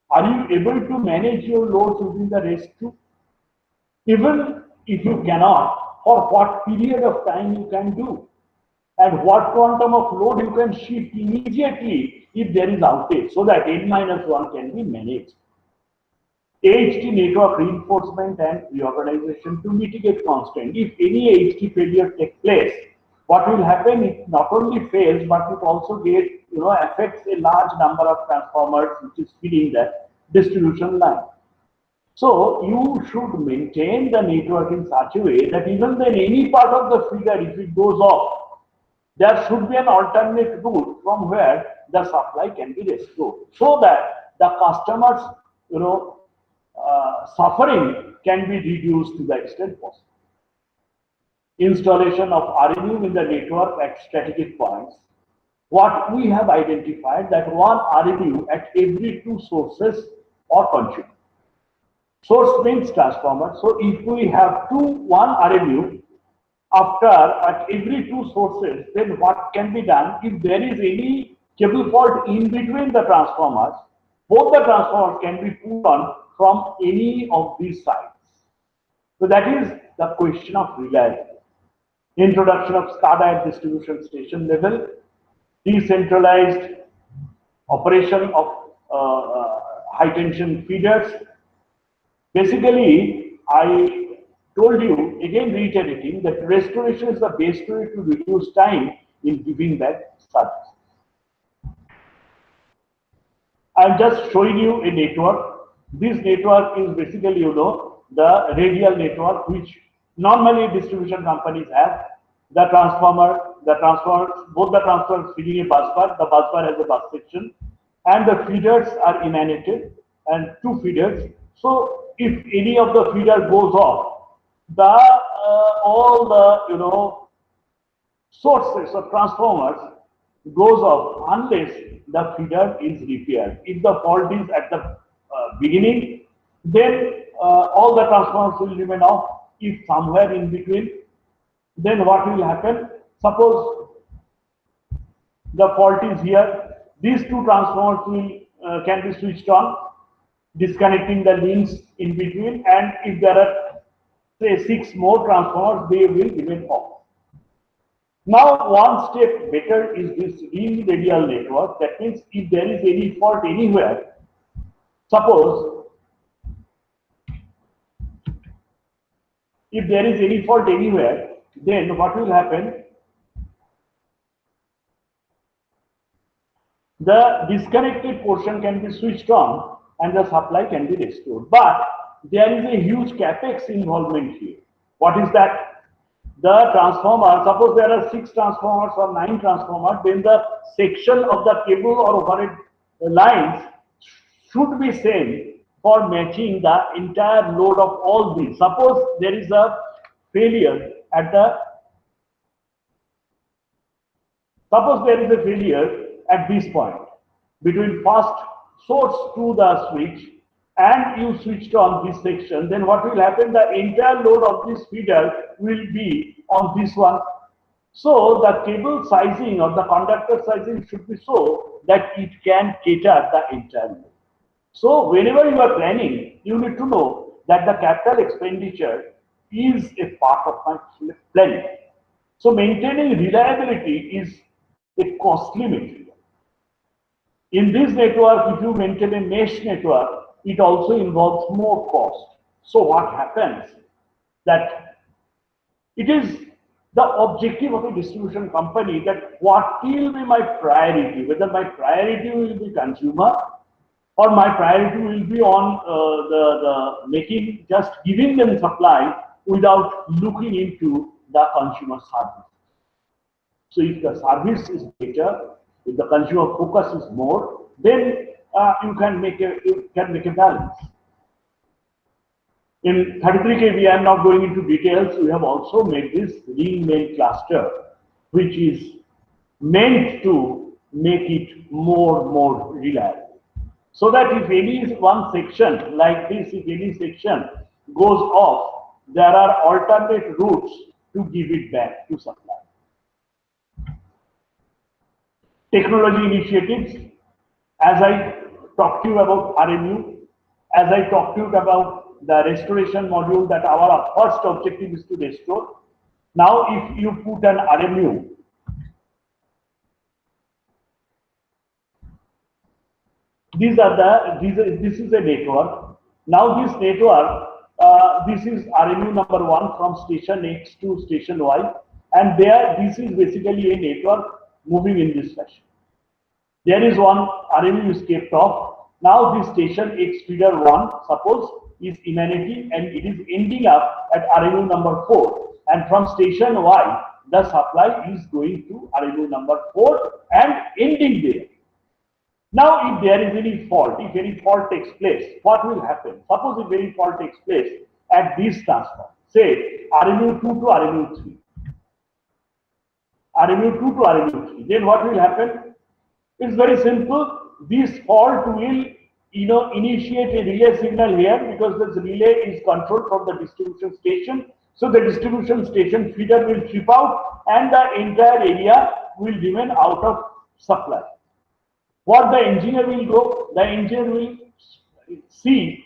are you able to manage your loads within the rest two? Even if you cannot, for what period of time you can do, and what quantum of load you can shift immediately if there is outage, so that N-1 can be managed. AHT network reinforcement and reorganization to mitigate constraint. If any AHT failure takes place, what will happen? It not only fails, but it also affects a large number of transformers which is feeding the distribution line. So you should maintain the network in such a way that even then any part of the feeder, if it goes off, there should be an alternate route from where the supply can be restored, so that the customers, suffering can be reduced to the extent possible. Installation of RMU in the network at strategic points. What we have identified that one RMU at every 2 sources or consumer. Source means transformer. So if we have one RMU at every 2 sources, then what can be done? If there is any cable fault in between the transformers, both the transformers can be put on from any of these sides. So that is the question of reliability. Introduction of SCADA at distribution station level, decentralized operation of high tension feeders. Basically, I told you, again reiterating, that restoration is the best way to reduce time in giving that service. I'm just showing you a network. This network is basically, the radial network which normally distribution companies have. The transformers, both the transformers feeding a bus bar, the bus bar has a bus section, and the feeders are emanated, and 2 feeders. So if any of the feeder goes off, all the sources of transformers goes off unless the feeder is repaired. If the fault is at the beginning, then all the transformers will remain off. If somewhere in between, then what will happen? Suppose the fault is here, these 2 transformers can be switched on, disconnecting the links in between, and if there are say 6 more transformers, they will remain off. Now, one step better is this ring radial network. That means if there is any fault anywhere, suppose if there is any fault anywhere, then what will happen? The disconnected portion can be switched on and the supply can be restored. But there is a huge capex involvement here. What is that? The transformer, suppose there are 6 transformers or 9 transformers, then the section of the cable or overhead lines should be same for matching the entire load of all these. Suppose there is a failure at this point between first source to the switch, and you switched on this section, then what will happen? The entire load of this feeder will be on this one. So the cable sizing or the conductor sizing should be so that it can cater the entire load. So whenever you are planning, you need to know that the capital expenditure is a part of my planning. So maintaining reliability is a costly material. In this network, if you maintain a mesh network, it also involves more cost. So what happens that it is the objective of a distribution company that what will be my priority, whether my priority will be consumer or my priority will be on the making, just giving them supply without looking into the consumer service. So if the service is better, if the consumer focus is more, then you can make a balance. In 33 kV, I am not going into details. We have also made this ring main cluster, which is meant to make it more reliable. So that if any one section like this, if any section goes off, there are alternate routes to give it back to supply. Technology initiatives, as I talked to you about RMU, as I talked to you about the restoration module, that our first objective is to restore. Now, if you put an RMU, this is a network. Now, this network, this is RMU number 1 from station X to station Y, and there this is basically a network moving in this fashion. There is one RMU is kept off. Now this station X feeder 1, suppose, is emanating and it is ending up at RMU number 4. And from station Y, the supply is going to RMU number 4 and ending there. Now if there is any fault, if any fault takes place, what will happen? Suppose if any fault takes place at this transformer, say RMU 2 to RMU 3. RMU 2 to RMU 3. Then what will happen? It's very simple. This fault will, initiate a relay signal here, because this relay is controlled from the distribution station. So the distribution station feeder will trip out and the entire area will remain out of supply. What the engineer will go? The engineer will see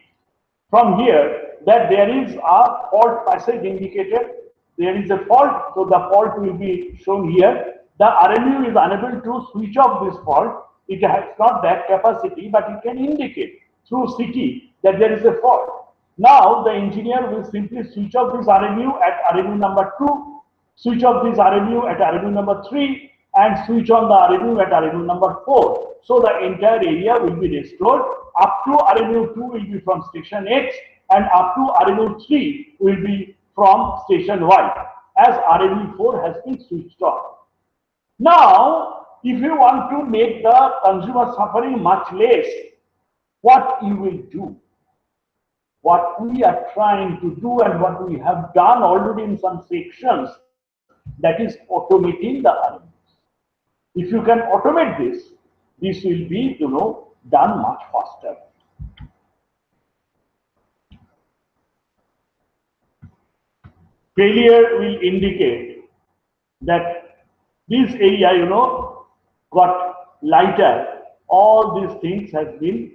from here that there is a fault passage indicator. There is a fault, so the fault will be shown here. The RMU is unable to switch off this fault. It has not that capacity, but it can indicate through CT that there is a fault. Now the engineer will simply switch off this RMU at RMU number 2, switch off this RMU at RMU number 3, and switch on the RMU at RMU number 4. So the entire area will be restored. Up to RMU 2 will be from station X, and up to RMU 3 will be from station Y, as RMU 4 has been switched off. Now, if you want to make the consumer suffering much less, what you will do? What we are trying to do and what we have done already in some sections, that is automating the RMUs. If you can automate this, this will be, done much faster. Failure will indicate that this area, got lighter. All these things have been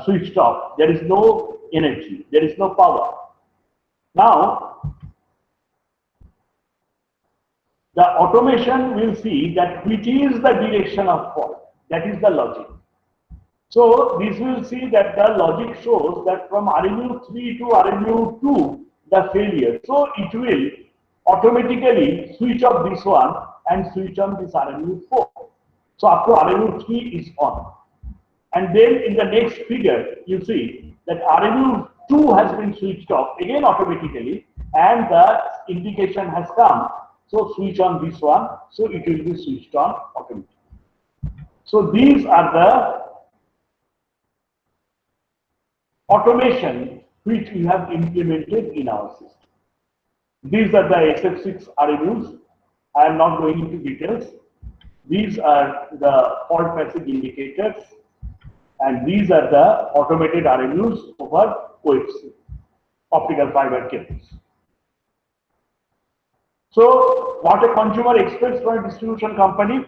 switched off. There is no energy. There is no power. Now, the automation will see that which is the direction of fault. That is the logic. So this will see that the logic shows that from RMU 3 to RMU 2, the failure. So it will automatically switch off this one and switch on this RMU 4. So up to RMU 3 is on. And then in the next figure, you see that RMU 2 has been switched off again automatically, and the indication has come. So switch on this one, so it will be switched on automatically. So these are the automation which we have implemented in our system. These are the SF6 RMUs. I am not going into details. These are the fault passage indicators, and these are the automated RMUs over OFC, optical fiber cables. So what a consumer expects from a distribution company,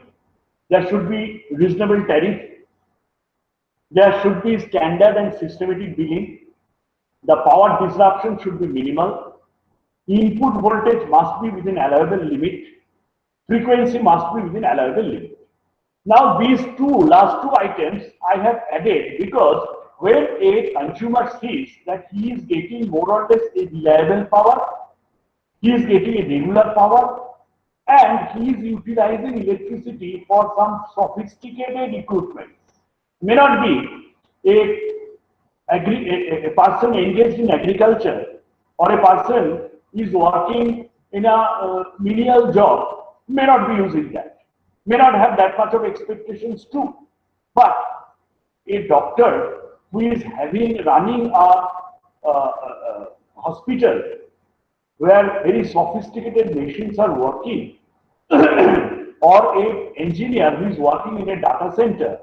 there should be reasonable tariff, there should be standard and systematic billing, the power disruption should be minimal, input voltage must be within allowable limit, frequency must be within allowable limit. Now these last two items I have added because when a consumer sees that he is getting more or less a reliable power, he is getting a regular power, and he is utilizing electricity for some sophisticated equipment. May not be a person engaged in agriculture or a person is working in a menial job, may not be using that, may not have that much of expectations too. But a doctor who is running a hospital where very sophisticated machines are working, or a engineer who is working in a data center,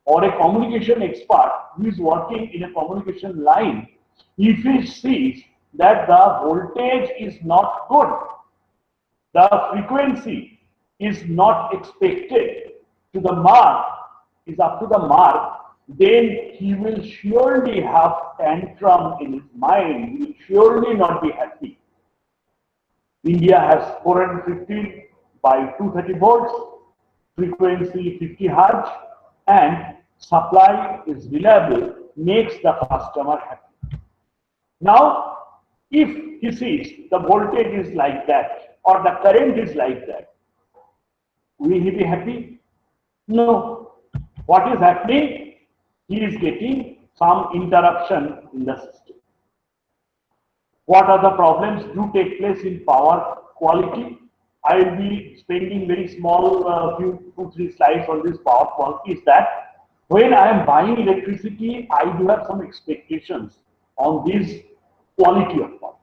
or a communication expert who is working in a communication line, if he sees that the voltage is not good, the frequency is not expected to the mark, is up to the mark, then he will surely have tantrum in his mind, he will surely not be happy. India has 450 by 230 volts, frequency 50 Hz, and supply is reliable, makes the customer happy. Now, if he sees the voltage is like that or the current is like that, will he be happy? No. What is happening? He is getting some interruption in the system. What are the problems do take place in power quality? I will be spending very small few 2-3 slides on this power quality. Is that when I am buying electricity, I do have some expectations on this quality of power.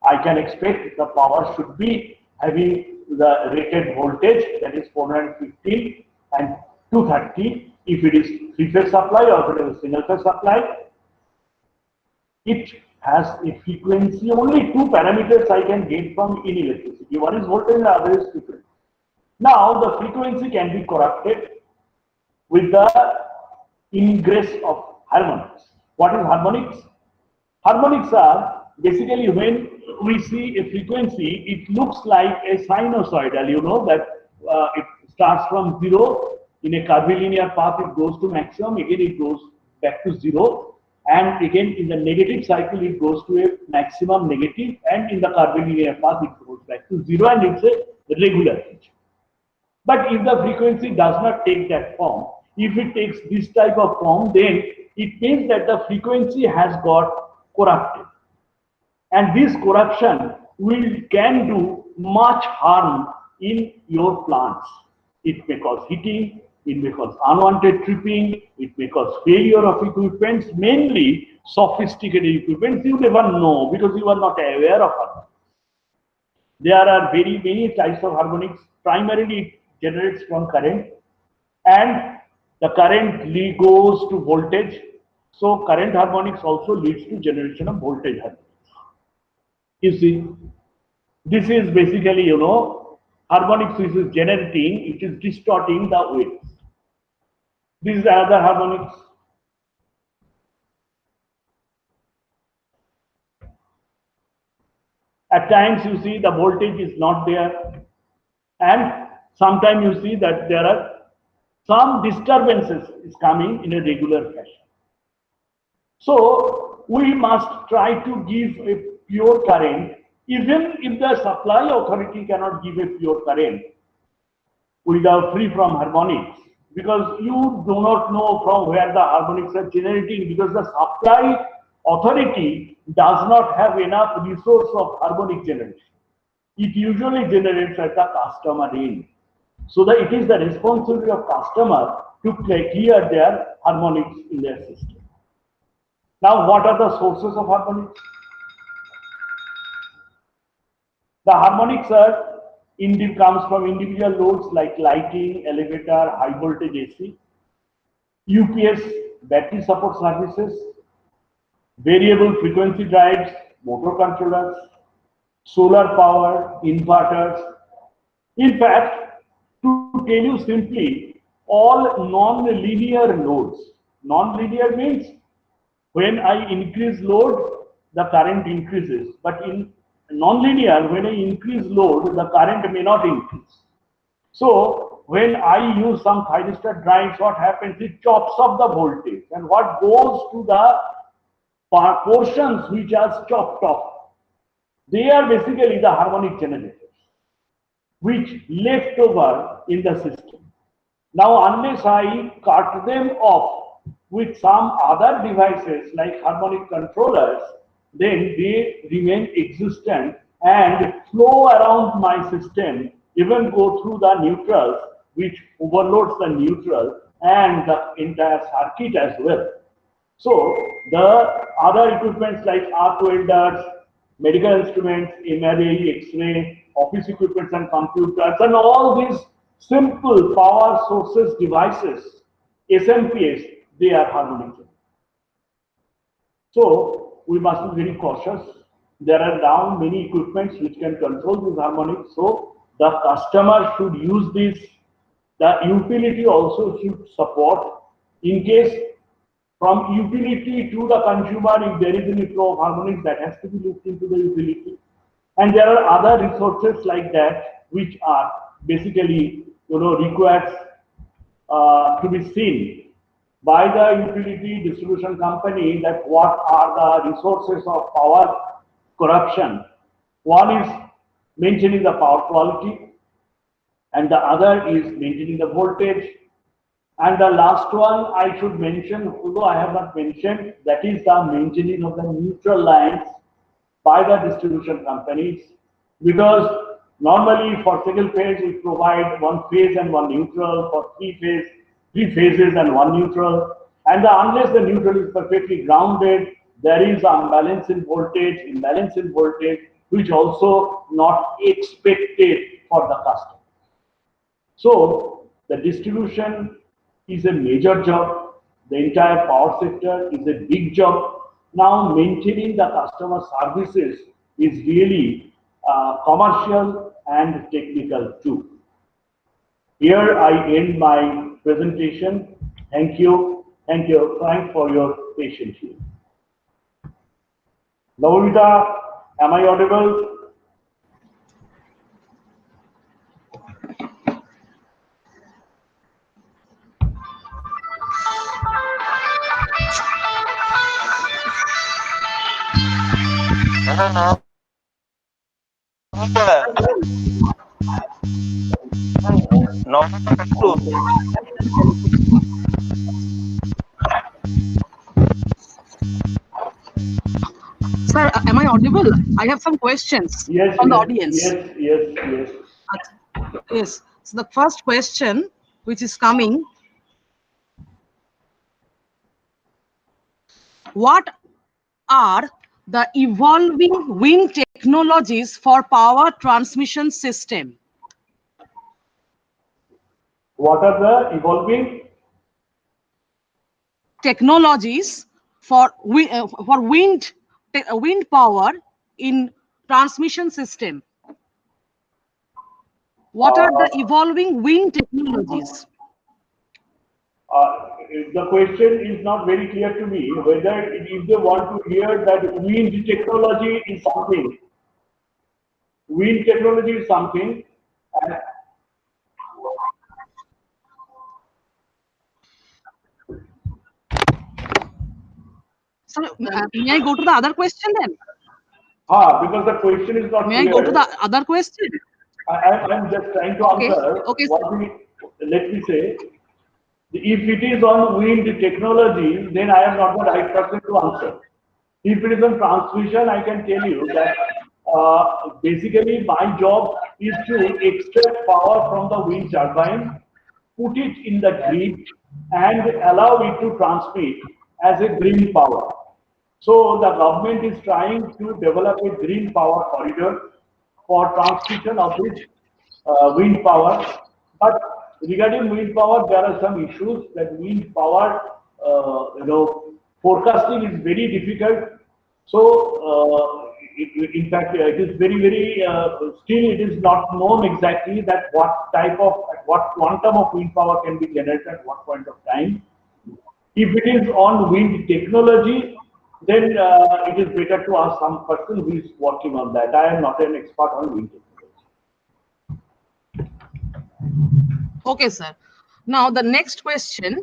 I can expect the power should be having the rated voltage, that is 415 and 230. If it is three-phase supply or if it is a single-phase supply, it has a frequency. Only two parameters I can get from in electricity. One is voltage and the other is frequency. Now the frequency can be corrected with the ingress of harmonics. What is harmonics? Harmonics are basically when we see a frequency, it looks like a sinusoidal, you know, that it starts from zero, in a curvilinear path it goes to maximum, again it goes back to zero, and again in the negative cycle it goes to a maximum negative, and in the curvilinear path it goes back to zero, and it's a regular feature. But if the frequency does not take that form, if it takes this type of form, then it means that the frequency has got corrupted. And this corruption can do much harm in your plants. It may cause heating, it may cause unwanted tripping, it may cause failure of equipments, mainly sophisticated equipments. You never know because you are not aware of harmonics. There are very many types of harmonics. Primarily it generates from current, and the current goes to voltage. So current harmonics also leads to generation of voltage harmonics. You see, this is basically, you know, harmonics which is generating, it is distorting the waves. This is another harmonics. At times you see the voltage is not there, and sometimes you see that there are some disturbances is coming in a regular fashion. So we must try to give a pure current, even if the supply authority cannot give a pure current without free from harmonics, because you do not know from where the harmonics are generating, because the supply authority does not have enough resource of harmonic generation. It usually generates at the customer end. So that it is the responsibility of customer to clear their harmonics in their system. Now, what are the sources of harmonics? The harmonics comes from individual loads like lighting, elevator, high voltage AC, UPS, battery support services, variable frequency drives, motor controllers, solar power, inverters. In fact, to tell you simply, all non-linear loads. Non-linear means when I increase load, the current increases. But in non-linear, when I increase load, the current may not increase. So when I use some thyristor drives, what happens? It chops up the voltage, and what goes to the portions which are chopped off, they are basically the harmonic generators, which left over in the system. Now, unless I cut them off with some other devices like harmonic controllers, then they remain existent and flow around my system, even go through the neutrals, which overloads the neutral and the entire circuit as well. So the other equipments like arc welders, medical instruments, MRI, X-ray, office equipments and computers, and all these simple power sources devices, SMPS, they are harmonic. So we must be very cautious. There are now many equipments which can control this harmonics. So the customer should use this. The utility also should support. In case from utility to the consumer, if there is any flow of harmonics, that has to be looked into the utility. And there are other resources like that which are basically required to be seen by the utility distribution company, that what are the resources of power corruption. One is maintaining the power quality, and the other is maintaining the voltage. And the last one I should mention, although I have not mentioned, that is the maintaining of the neutral lines by the distribution companies, because normally for single phase we provide one phase and one neutral, for three phases and one neutral, and unless the neutral is perfectly grounded, there is imbalance in voltage, which also not expected for the customer. So the distribution is a major job. The entire power sector is a big job. Now maintaining the customer services is really commercial and technical too. Here I end my presentation. Thank you. Thank you, Frank, for your patience here. Navamita, am I audible? No. Sir, am I audible? I have some questions Yes, from the yes, audience. Yes. Yes. So the first question, which is coming, what are the evolving wind technologies for power transmission system? What are the evolving technologies for wind power in transmission system? What are the evolving wind technologies? The question is not very clear to me, whether if they want to hear that wind technology is something. Wind technology is something. So, may I go to the other question then? Because the question is not May clear. I go to the other question? I'm just trying to answer. Okay. Let me say, if it is on wind technology, then I am not the right person to answer. If it is on transmission, I can tell you that basically my job is to extract power from the wind turbine, put it in the grid, and allow it to transmit as a green power. So the government is trying to develop a green power corridor for transmission of this wind power. But regarding wind power, there are some issues that wind power, forecasting is very difficult. So, in fact, it is very, still it is not known exactly that what quantum of wind power can be generated at what point of time. If it is on wind technology, then it is better to ask some person who is working on that. I am not an expert on wind technology. Okay, sir. Now the next question.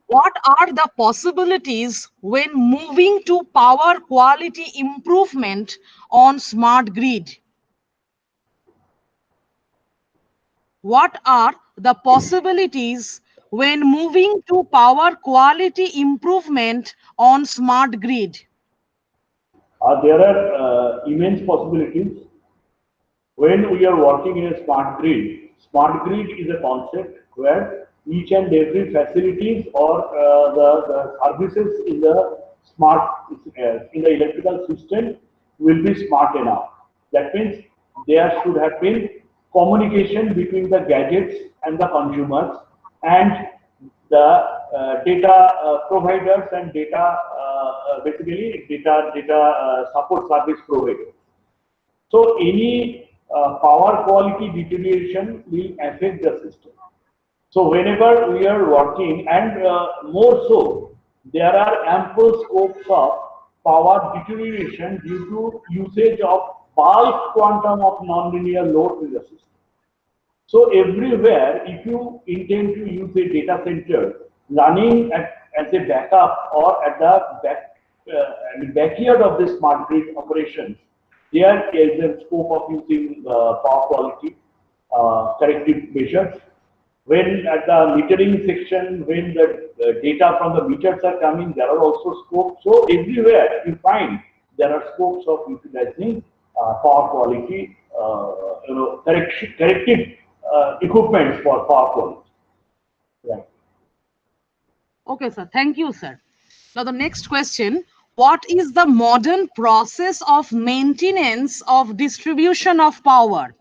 What are the possibilities when moving to power quality improvement on smart grid? What are the possibilities when moving to power quality improvement on smart grid? There are immense possibilities. When we are working in a smart grid is a concept where each and every facilities or the services in the smart in the electrical system will be smart enough. That means there should have been communication between the gadgets and the consumers and the data providers and basically data support service providers. So any power quality deterioration will affect the system. So whenever we are working, and more so, there are ample scopes of power deterioration due to usage of bulk quantum of nonlinear load in the system. So everywhere, if you intend to use a data center running as a backup or at the backyard of the smart grid operations, there is a scope of using power quality corrective measures. When at the metering section, when the data from the meters are coming, there are also scopes. So everywhere you find there are scopes of utilizing power quality, corrective equipment for power quality. Right. Okay, sir. Thank you, sir. Now, the next question. What is the modern process of maintenance of distribution of power?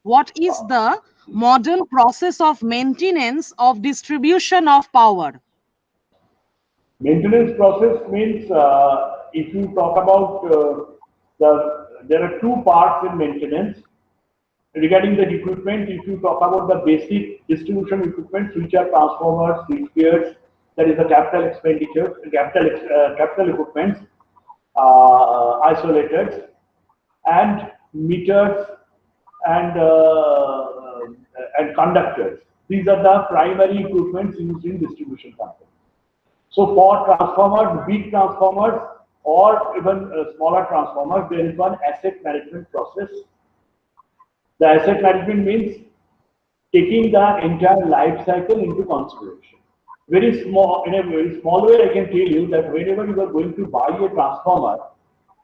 What is the modern process of maintenance of distribution of power? Maintenance process means if you talk about there are two parts in maintenance. Regarding the equipment, if you talk about the basic distribution equipment, which are transformers, switchgears, that is the capital expenditure, capital equipment, isolators, and meters and conductors. These are the primary equipments used in distribution company. So for transformers, big transformers, or even smaller transformers, there is one asset management process. The asset management means taking the entire life cycle into consideration. Very small, in a very small way, I can tell you that whenever you are going to buy a transformer,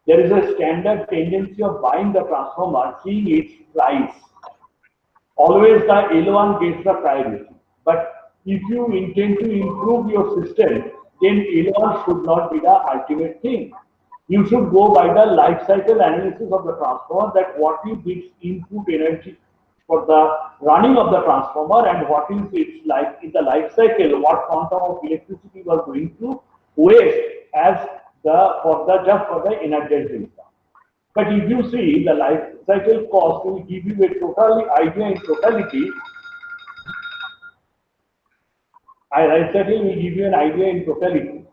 there is a standard tendency of buying the transformer, seeing its price. Always the L1 gets the priority. But if you intend to improve your system, then L1 should not be the ultimate thing. You should go by the life cycle analysis of the transformer, that what is its input energy for the running of the transformer and what is its life in the life cycle, what quantum of electricity you are going to waste as just for the energizing. But if you see the life cycle cost will give you a total idea in totality. Life cycle will give you an idea in totality.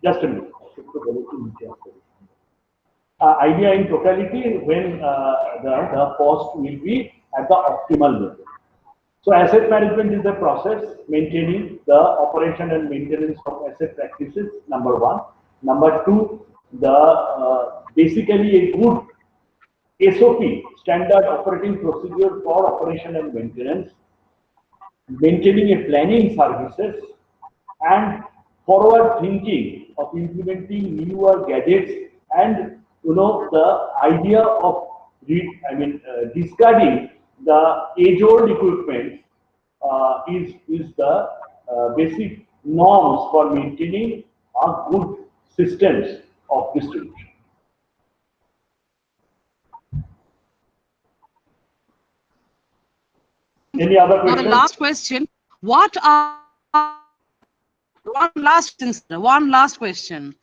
Just a minute. Idea in totality when the cost will be at the optimal level. So asset management is the process maintaining the operation and maintenance of asset practices, number one. Number two, the basically a good SOP, standard operating procedure for operation and maintenance, maintaining a planning services, and forward thinking of implementing newer gadgets, and the idea of discarding the age-old equipment is the basic norms for maintaining a good systems of distribution. Any other Now, questions? the last question. What are one last question.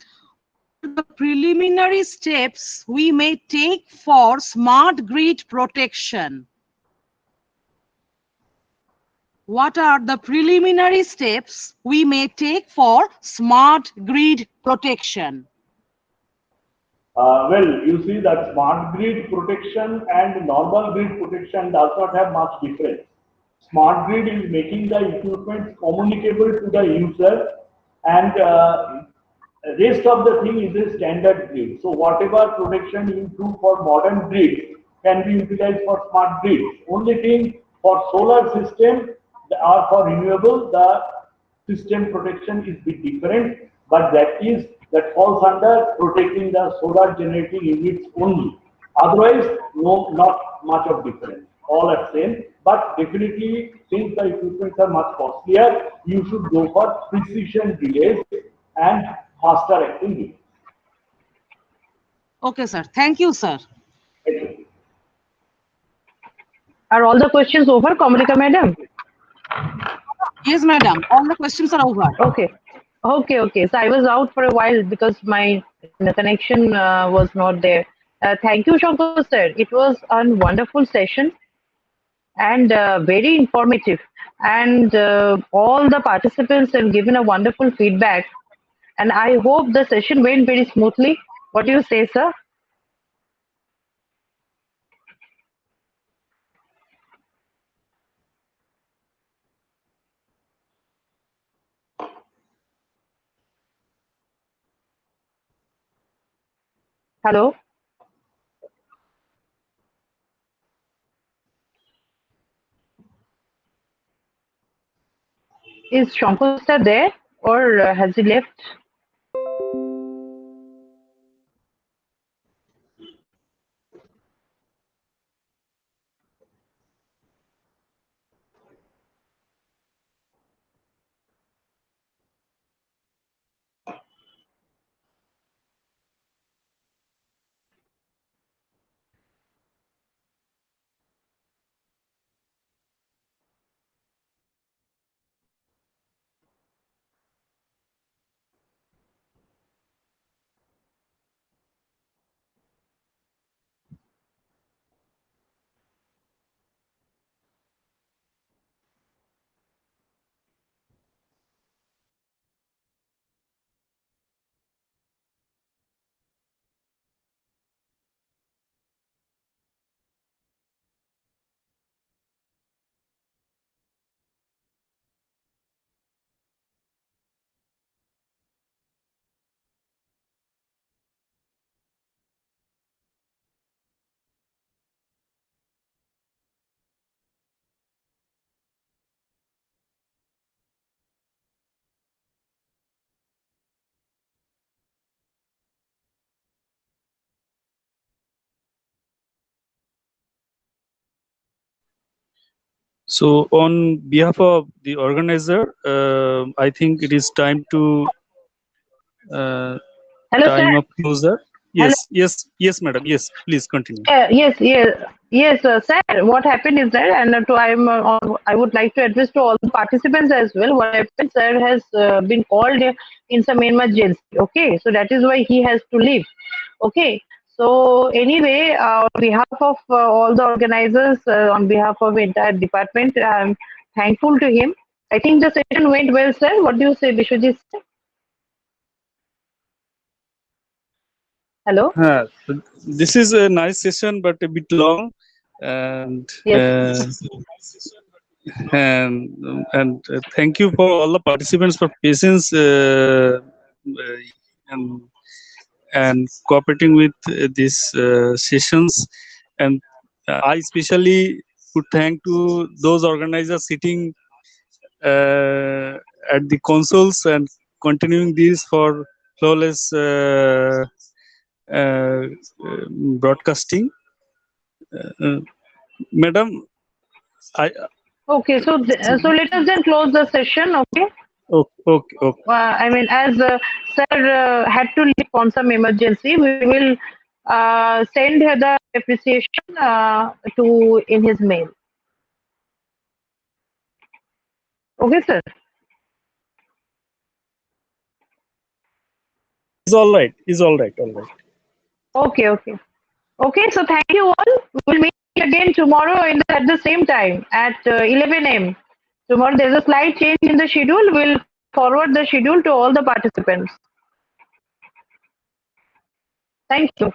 The preliminary steps we may take for smart grid protection? What are the preliminary steps we may take for smart grid protection? Well, you see that smart grid protection and normal grid protection does not have much difference. Smart grid is making the equipment communicable to the user, and rest of the thing is a standard grid. So whatever protection you do for modern grids can be utilized for smart grids. Only thing for solar system or for renewable, the system protection is bit different, but that falls under protecting the solar generating units only. Otherwise, no, not much of difference. All are same, but definitely since the equipments are much costlier, you should go for precision relays and faster acting relays. Okay, sir. Thank you, sir. Okay. Are all the questions over, Kamalika madam? Yes, madam. All the questions are over. Okay. Okay. So I was out for a while because my connection was not there. Thank you, Shankar sir. It was a wonderful session and very informative. And all the participants have given a wonderful feedback. And I hope the session went very smoothly. What do you say, sir? Hello? Is Shankar sir there or has he left? So on behalf of the organizer, I think it is time to Hello, sir. time of closer. Hello. Yes, madam. Yes, please continue. Yes, sir. What happened is that, and I would like to address to all the participants as well. What happened, sir, has been called in some emergency. Okay, so that is why he has to leave. Okay, so anyway, on behalf of all the organizers, on behalf of entire department, I'm thankful to him. I think the session went well, sir. What do you say, Vishwajit? Hello. So this is a nice session, but a bit long, and Yes. and thank you for all the participants for patience and cooperating with these sessions. And I especially would thank to those organizers sitting at the consoles and continuing this for flawless broadcasting. Madam, Okay, so so let us then close the session. Okay. Okay. I mean, as sir had to leave on some emergency, we will send her the appreciation to in his mail. Okay, sir. It's all right. Okay. So thank you all. We will meet again tomorrow at the same time at 11 a.m. Tomorrow there's a slight change in the schedule. We'll forward the schedule to all the participants. Thank you.